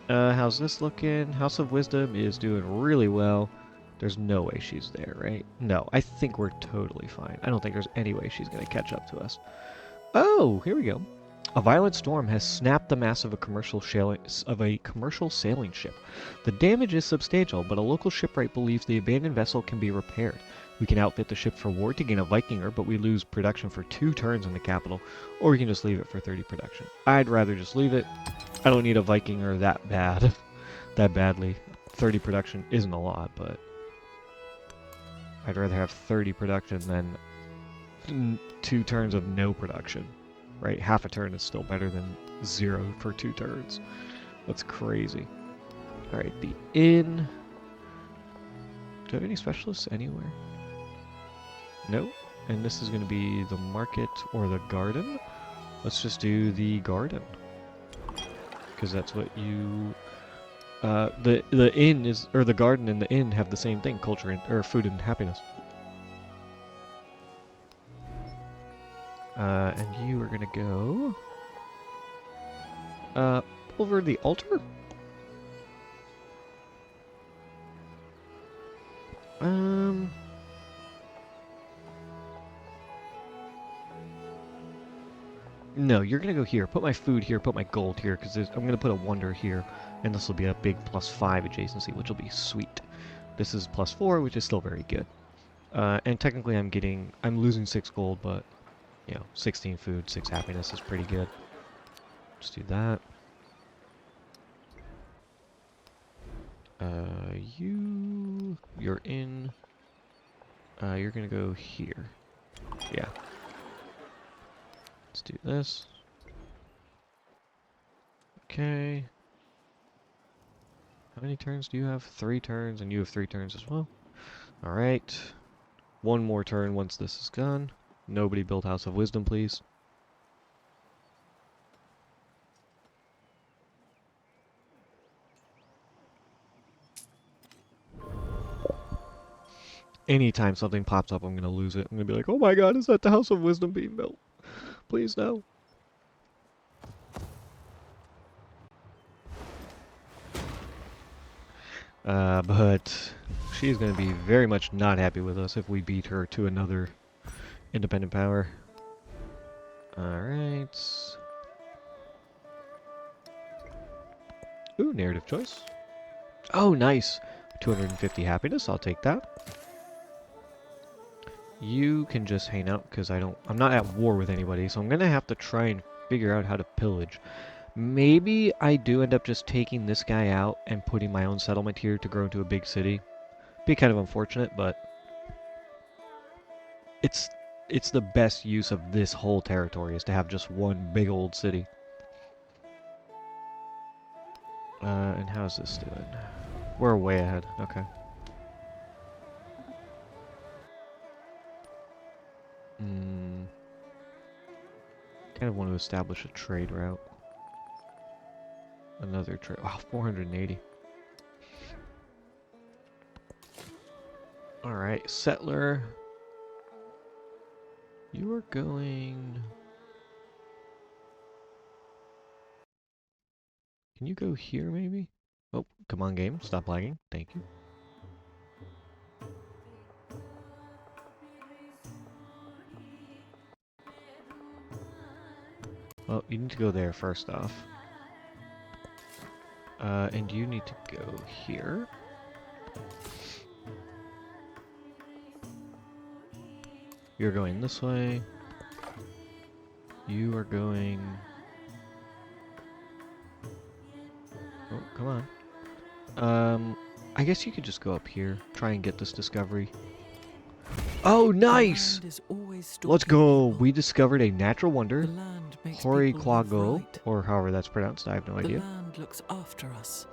How's this looking? House of Wisdom is doing really well. There's no way she's there, right? No, I think we're totally fine. I don't think there's any way she's going to catch up to us. Oh, here we go. A violent storm has snapped the mast of a commercial sailing ship. The damage is substantial, but a local shipwright believes the abandoned vessel can be repaired. We can outfit the ship for war to gain a Vikinger, but we lose production for 2 turns in the capital, or we can just leave it for 30 production. I'd rather just leave it. I don't need a Vikinger that bad, that badly. 30 production isn't a lot, but I'd rather have 30 production than 2 turns of no production, right? Half a turn is still better than 0 for 2 turns. That's crazy. Alright, the inn. Do I have any specialists anywhere? No. And this is going to be the market or the garden. Let's just do the garden. Because that's what you... the inn is... Or the garden and the inn have the same thing. Culture and... Or food and happiness. And you are going to go... over the altar? No, you're gonna go here. Put my food here, put my gold here, because I'm gonna put a wonder here, and this will be a big +5 adjacency, which will be sweet. This is +4, which is still very good. And technically I'm losing 6 gold, but, 16 food, 6 happiness is pretty good. Let's do that. You're in. You're gonna go here. Yeah. Let's do this. Okay. How many turns do you have? 3 turns, and you have 3 turns as well. Alright. 1 more turn once this is gone. Nobody build House of Wisdom, please. Anytime something pops up, I'm gonna lose it. I'm gonna be like, oh my god, is that the House of Wisdom being built? Please, no. But she's gonna be very much not happy with us if we beat her to another independent power. Alright. Ooh, narrative choice. Oh, nice. 250 happiness, I'll take that. You can just hang out because I'm not at war with anybody, so I'm gonna have to try and figure out how to pillage. Maybe I do end up just taking this guy out and putting my own settlement here to grow into a big city. Be kind of unfortunate, but it's the best use of this whole territory is to have just one big old city. And how's this doing? We're way ahead. Okay. Kind of want to establish a trade route. Another trade. Wow, 480. Alright, settler. You are going... Can you go here, maybe? Oh, come on, game. Stop lagging. Thank you. Well, you need to go there first off. And you need to go here. You're going this way. You are going... Oh, come on. I guess you could just go up here. Try and get this discovery. Oh, nice! Let's go! We discovered a natural wonder. Horikwago, or however that's pronounced, I have no idea. The land looks after us.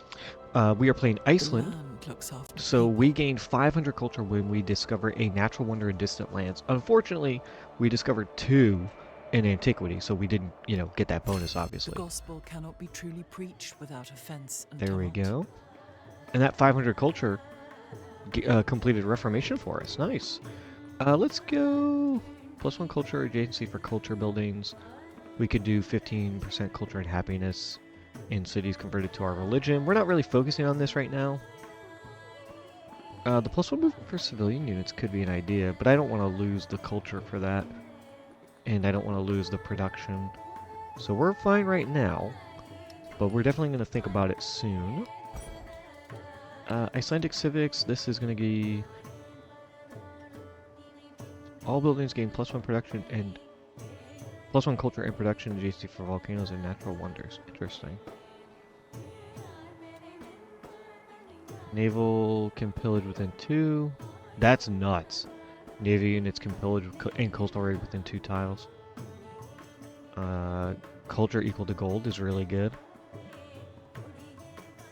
We are playing Iceland, The land looks after so people. we gain 500 culture when we discover a natural wonder in distant lands. Unfortunately, we discovered 2 in antiquity, so we didn't, get that bonus, The obviously. gospel cannot be truly preached without offense and There we taunt. go. And that 500 culture completed Reformation for us. Nice. Let's go... +1 culture adjacency for culture buildings. We could do 15% culture and happiness in cities converted to our religion. We're not really focusing on this right now. The +1 movement for civilian units could be an idea, but I don't want to lose the culture for that. And I don't want to lose the production. So we're fine right now, but we're definitely going to think about it soon. Icelandic civics, this is going to be... All buildings gain +1 production and +1 culture and production adjacency for volcanoes and natural wonders. Interesting. Naval can pillage within 2. That's nuts. Navy units can pillage and coastal raid within 2 tiles. Culture equal to gold is really good.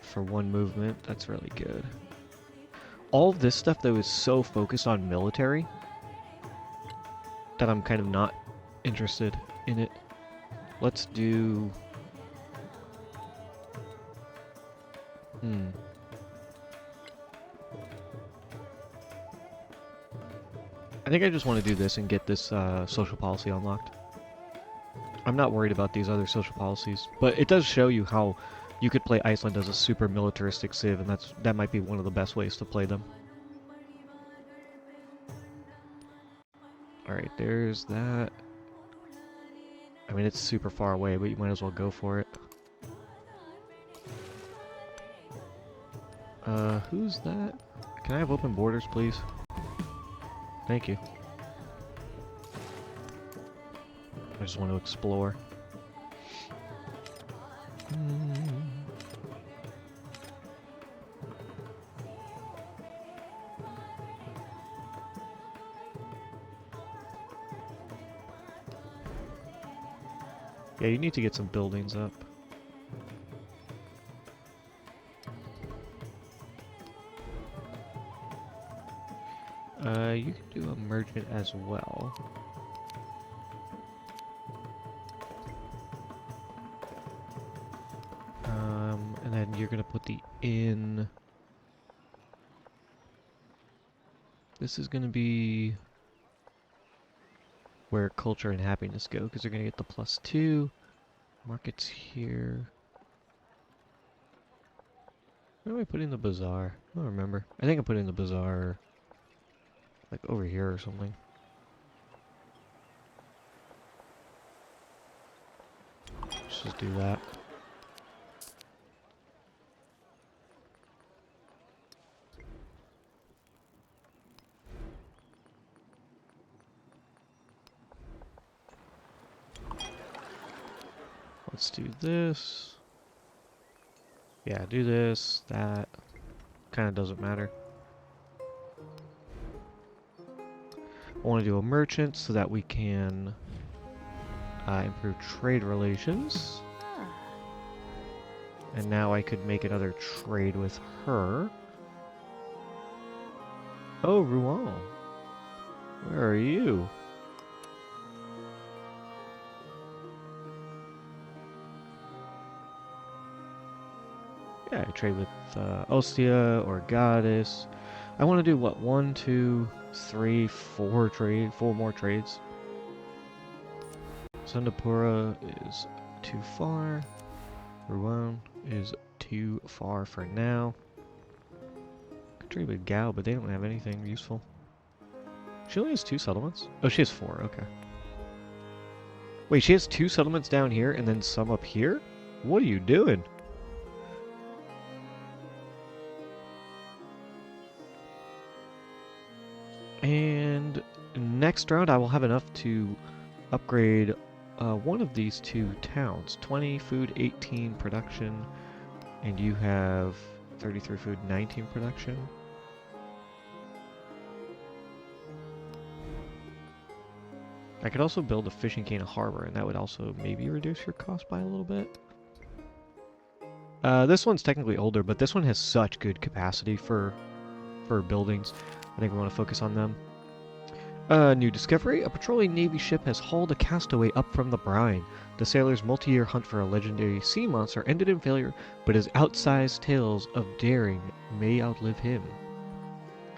For 1 movement, that's really good. All of this stuff, though, is so focused on military that I'm kind of not interested in it. Let's do... I think I just want to do this and get this social policy unlocked. I'm not worried about these other social policies, but it does show you how you could play Iceland as a super militaristic civ, and that might be one of the best ways to play them. Alright, there's that. I mean, it's super far away, but you might as well go for it. Who's that? Can I have open borders, please? Thank you. I just want to explore. Yeah, you need to get some buildings up. You can do a merchant as well. And then you're gonna put the inn. This is gonna be where culture and happiness go, because they're gonna get the +2. Markets here. Where am I putting the bazaar? I don't remember. I think I'm putting the bazaar like over here or something. Let's just do that. Let's do this. Yeah, do this, that. Kind of doesn't matter. I want to do a merchant so that we can improve trade relations. And now I could make another trade with her. Oh, Rouen. Where are you? Yeah, I trade with Ostia or Goddess. I want to do what? 1, 2, 3, 4 more trades. Sundapura is too far. Rouen is too far for now. Could trade with Gao, but they don't have anything useful. She only has 2 settlements? Oh, she has 4, okay. Wait, she has 2 settlements down here and then some up here? What are you doing? And next round I will have enough to upgrade one of these 2 towns. 20 food, 18 production, and you have 33 food, 19 production. I could also build a fishing cane harbor, and that would also maybe reduce your cost by a little bit. This one's technically older, but this one has such good capacity for buildings. I think we want to focus on them. New discovery. A patrolling Navy ship has hauled a castaway up from the brine. The sailor's multi-year hunt for a legendary sea monster ended in failure, but his outsized tales of daring may outlive him.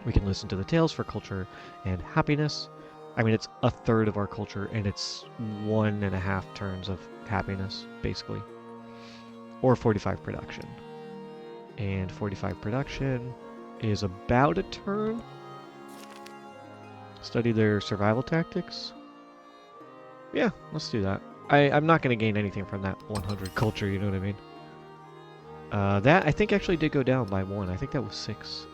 We can listen to the tales for culture and happiness. I mean, it's a third of our culture, and it's 1.5 turns of happiness, basically. Or 45 production. And 45 production is about a turn. Study their survival tactics. Yeah, let's do that. I'm not going to gain anything from that 100 culture, you know what I mean? That, I think, actually did go down by 1. I think that was 6.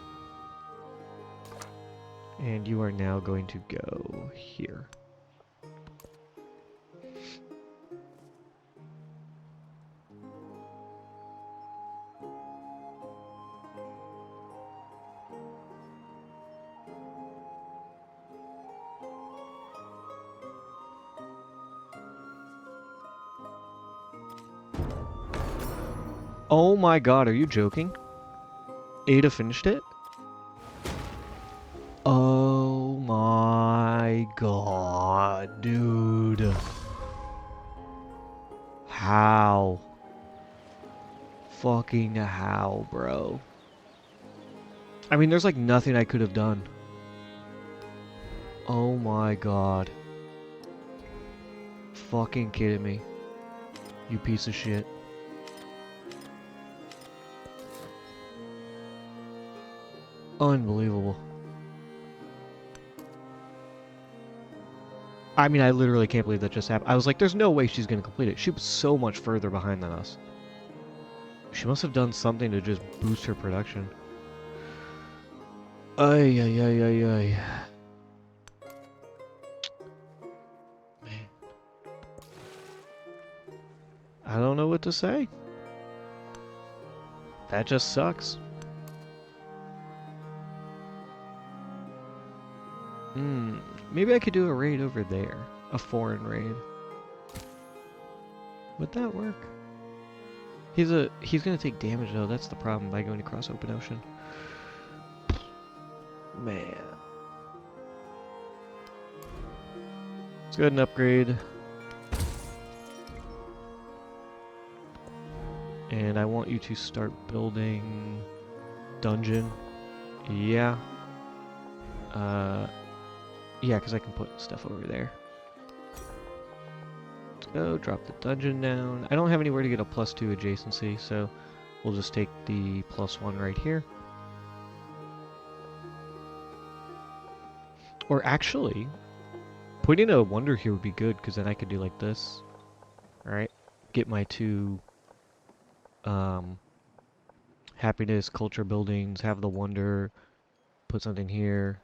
And you are now going to go here. Oh my god, are you joking? Ada finished it? Oh my god, dude. How? Fucking how, bro? I mean, there's like nothing I could have done. Oh my god. Fucking kidding me. You piece of shit. Unbelievable. I mean, I literally can't believe that just happened. I was like, there's no way she's going to complete it. She was so much further behind than us. She must have done something to just boost her production. Ay, ay, ay, ay, ay. Man. I don't know what to say. That just sucks. Maybe I could do a raid over there. A foreign raid. Would that work? He's gonna take damage though, that's the problem by going across open ocean. Man. Let's go ahead and upgrade. And I want you to start building dungeon. Yeah. Yeah, because I can put stuff over there. Let's go, drop the dungeon down. I don't have anywhere to get a +2 adjacency, so we'll just take the +1 right here. Or actually, putting a wonder here would be good, because then I could do like this. Alright, get my 2 happiness, culture buildings, have the wonder, put something here.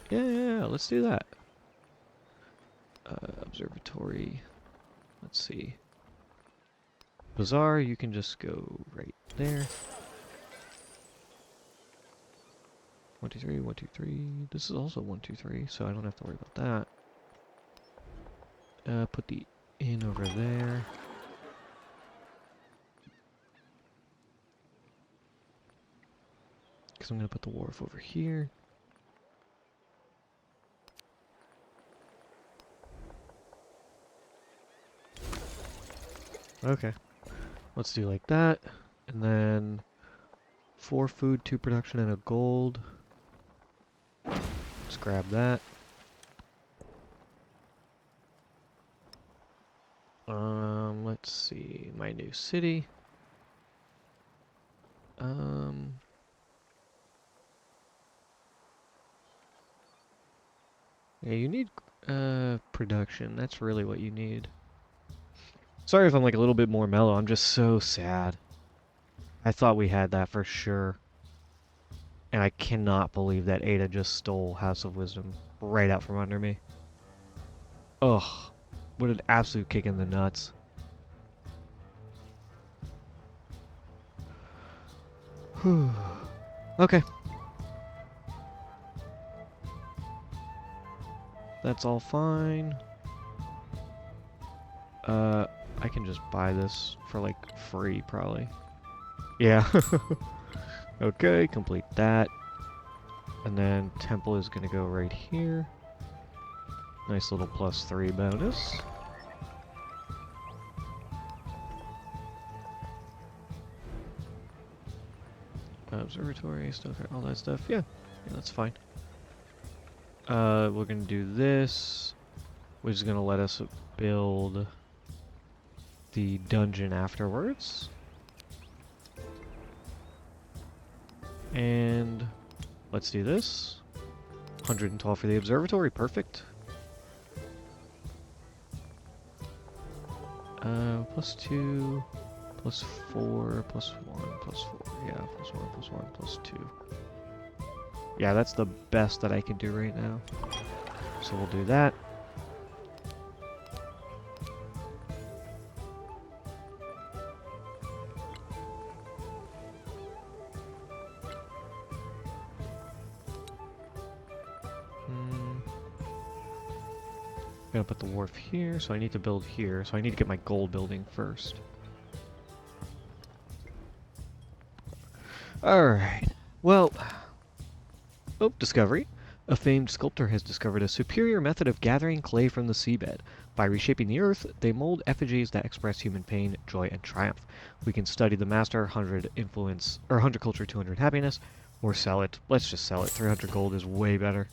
Yeah, let's do that. Observatory. Let's see. Bazaar, you can just go right there. 1, 2, 3, 1, 2, 3. This is also 1, 2, 3, so I don't have to worry about that. Put the inn over there. Because I'm going to put the wharf over here. Okay. Let's do like that. And then 4 food, 2 production, and a gold. Let's grab that. Let's see. My new city. Yeah, you need production. That's really what you need. Sorry if I'm like a little bit more mellow. I'm just so sad. I thought we had that for sure. And I cannot believe that Ada just stole House of Wisdom right out from under me. Ugh. What an absolute kick in the nuts. Okay. That's all fine. I can just buy this for like free probably. Yeah. Okay, complete that. And then temple is gonna go right here. Nice little +3 bonus. Observatory, stuff, all that stuff. Yeah, that's fine. We're gonna do this, which is gonna let us build the dungeon afterwards. And let's do this. 112 for the observatory, perfect. +2, +4, +1, +4. Yeah, +1, +1, +2. Yeah, that's the best that I can do right now. So we'll do that. I'm gonna put the wharf here, so I need to build here. So I need to get my gold building first. Alright. Well, oh, discovery. A famed sculptor has discovered a superior method of gathering clay from the seabed. By reshaping the earth, they mold effigies that express human pain, joy, and triumph. We can study the master, 100 influence, or 100 culture, 200 happiness, or sell it. Let's just sell it. 300 gold is way better.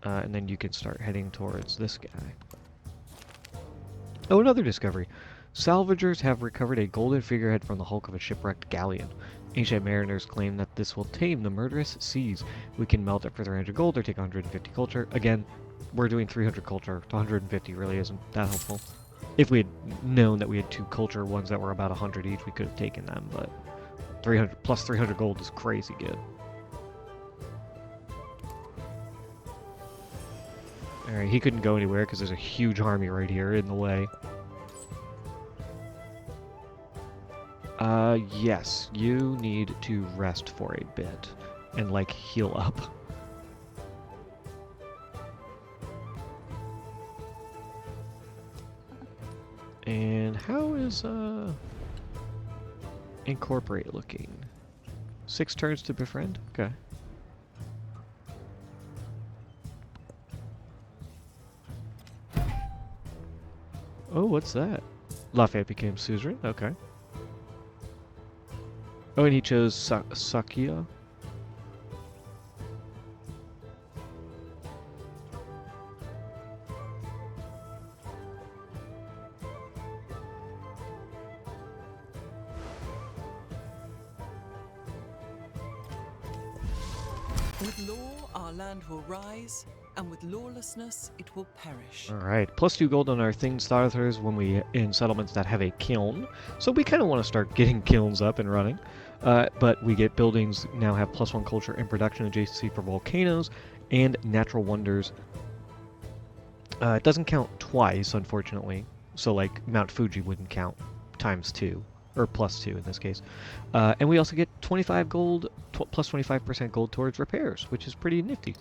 And then you can start heading towards this guy. Oh, another discovery. Salvagers have recovered a golden figurehead from the hulk of a shipwrecked galleon. Ancient mariners claim that this will tame the murderous seas. We can melt it for 300 gold or take 150 culture. Again, we're doing 300 culture. 150 really isn't that helpful. If we had known that we had 2 culture ones that were about 100 each, we could have taken them, but 300 plus 300 gold is crazy good. Alright, he couldn't go anywhere because there's a huge army right here in the way. Yes, you need to rest for a bit and, like, heal up. And how is, Incorporate looking? 6 turns to befriend? Okay. Oh, what's that? Lafayette became suzerain? Okay. Oh, and he chose Sakia? With law, our land will rise, and with lawlessness, it will perish. Alright, plus 2 gold on our thing starters when we in settlements that have a kiln. So we kind of want to start getting kilns up and running. But we get buildings now have plus 1 culture and production adjacency for volcanoes and natural wonders. It doesn't count twice, unfortunately. So like Mount Fuji wouldn't count times 2. Or plus 2 in this case. And we also get 25 gold, plus 25% gold towards repairs, which is pretty nifty.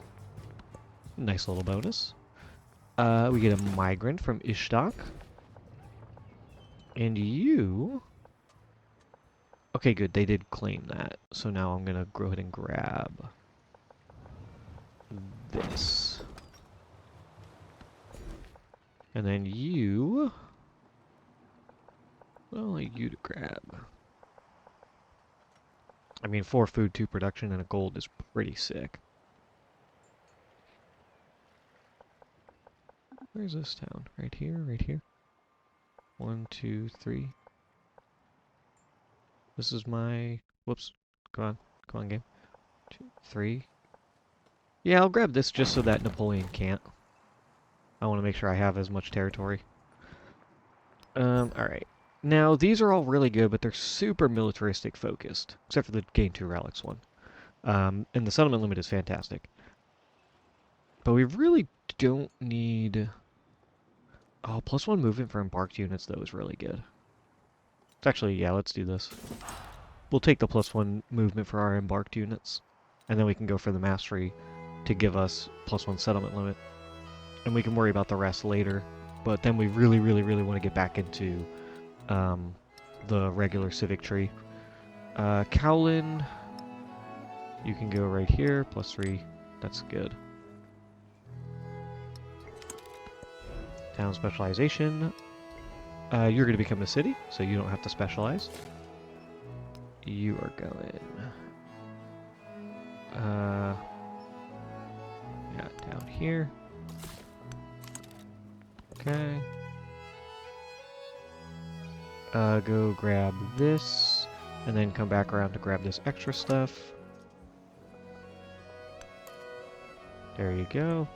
Nice little bonus. We get a migrant from Ishtak. And you... Okay, good. They did claim that. So now I'm going to go ahead and grab this. And then you... Well, I'll like you to grab. I mean, 4 food, 2 production, and a gold is pretty sick. Where's this town? Right here, right here. 1, 2, 3. This is my... Whoops. Come on, game. 2, 3. Yeah, I'll grab this just so that Napoleon can't. I want to make sure I have as much territory. Alright. Now, these are all really good, but they're super militaristic focused. Except for the Gain 2 Relics one. And the settlement limit is fantastic. But we really don't need... Oh, plus 1 movement for embarked units, though, is really good. It's actually, yeah, let's do this. We'll take the plus 1 movement for our embarked units. And then we can go for the mastery to give us plus 1 settlement limit. And we can worry about the rest later. But then we really, really, really want to get back into the regular civic tree. Cowlin, you can go right here, plus 3. That's good. Town specialization. You're going to become a city, so you don't have to specialize. You are going... yeah, down here. Okay. Go grab this, and then come back around to grab this extra stuff. There you go.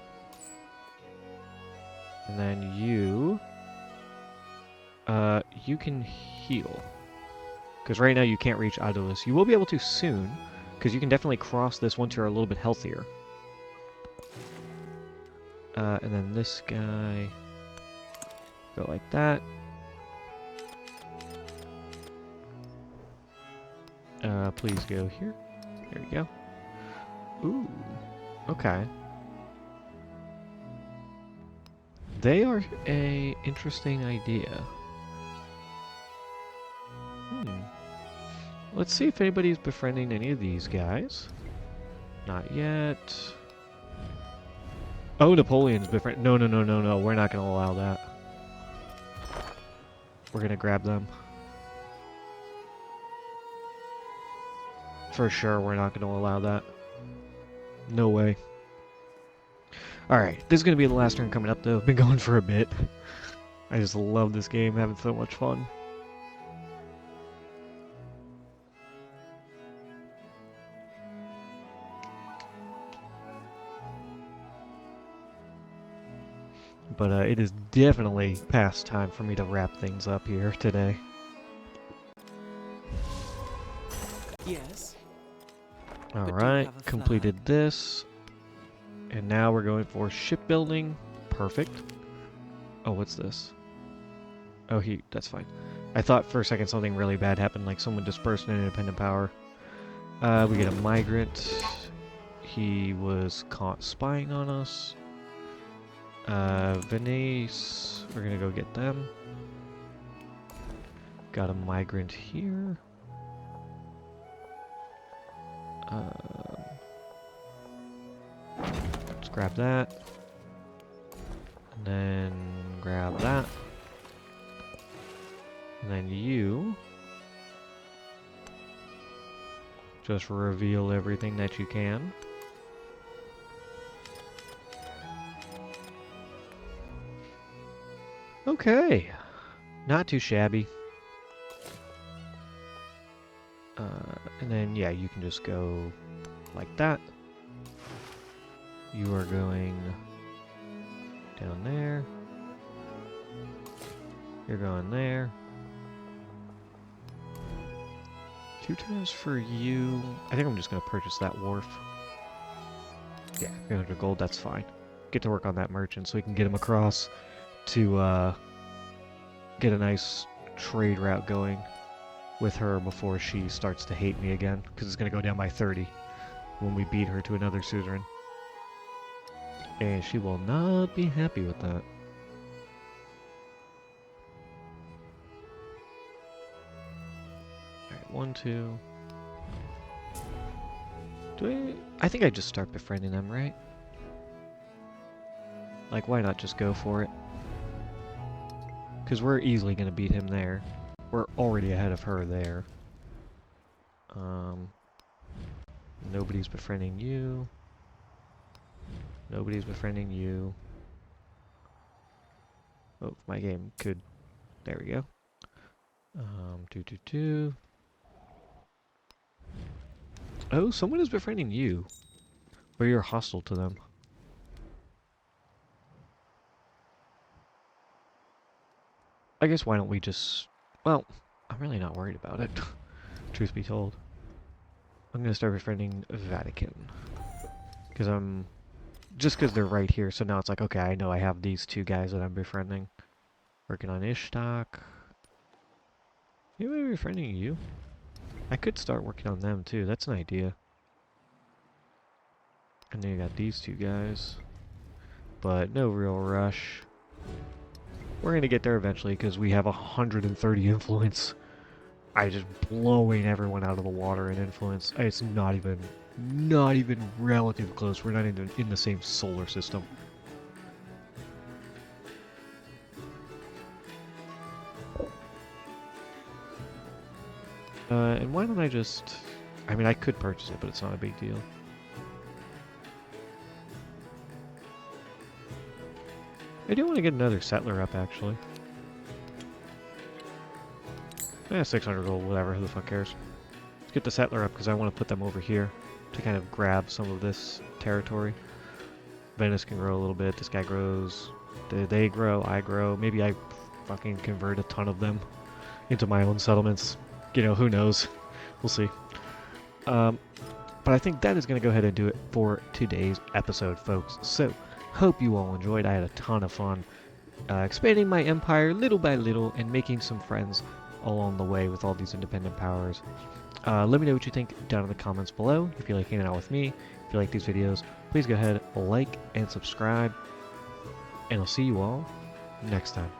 And then you can heal. Because right now you can't reach Idolus. You will be able to soon, because you can definitely cross this once you're a little bit healthier. And then this guy, go like that. Please go here. There we go. Ooh, okay. They are a interesting idea. Let's see if anybody's befriending any of these guys. Not yet. Oh, Napoleon's befriend. No, no, no, no, no. We're not going to allow that. We're going to grab them. For sure, we're not going to allow that. No way. Alright, this is going to be the last turn coming up, though. I've been going for a bit. I just love this game, having so much fun. But it is definitely past time for me to wrap things up here today. Yes. Alright, completed this. And now we're going for shipbuilding. Perfect. Oh, what's this? Oh, that's fine. I thought for a second something really bad happened, like someone dispersed an independent power. We get a migrant. He was caught spying on us. Venice, we're gonna go get them. Got a migrant here. Let's grab that. And then grab that. And then you just reveal everything that you can. Okay, not too shabby. And then, yeah, you can just go like that. You are going down there. You're going there. 2 turns for you. I think I'm just going to purchase that wharf. Yeah, 300 gold, that's fine. Get to work on that merchant so we can get him across to get a nice trade route going with her before she starts to hate me again, because it's going to go down by 30 when we beat her to another suzerain. And she will not be happy with that. Alright, 1, 2. I think I just start befriending them, right? Like, why not just go for it? Because we're easily going to beat him there. We're already ahead of her there. Nobody's befriending you. Nobody's befriending you. Oh, my game could... There we go. 2. Oh, someone is befriending you. Or you're hostile to them. I guess why don't we just... Well, I'm really not worried about it. Truth be told. I'm gonna start befriending Vatican. Because I'm... Just because they're right here, so now it's like, okay, I know I have these 2 guys that I'm befriending. Working on Ishtak. Maybe I'm befriending you? I could start working on them too, that's an idea. And then you got these 2 guys. But no real rush. We're gonna get there eventually because we have 130 influence. I just blowing everyone out of the water in influence. It's not even relative close. We're not even in the same solar system. And why don't I just... I mean, I could purchase it, but it's not a big deal. I do want to get another settler up, actually. 600 gold, whatever, who the fuck cares. Let's get the settler up, because I want to put them over here to kind of grab some of this territory. Venice can grow a little bit, this guy grows, they grow, I grow. Maybe I fucking convert a ton of them into my own settlements. You know, who knows? We'll see. But I think that is going to go ahead and do it for today's episode, folks. So, hope you all enjoyed. I had a ton of fun expanding my empire little by little and making some friends along the way with all these independent powers. Let me know what you think down in the comments below. If you like hanging out with me, if you like these videos, please go ahead, like and subscribe. And I'll see you all next time.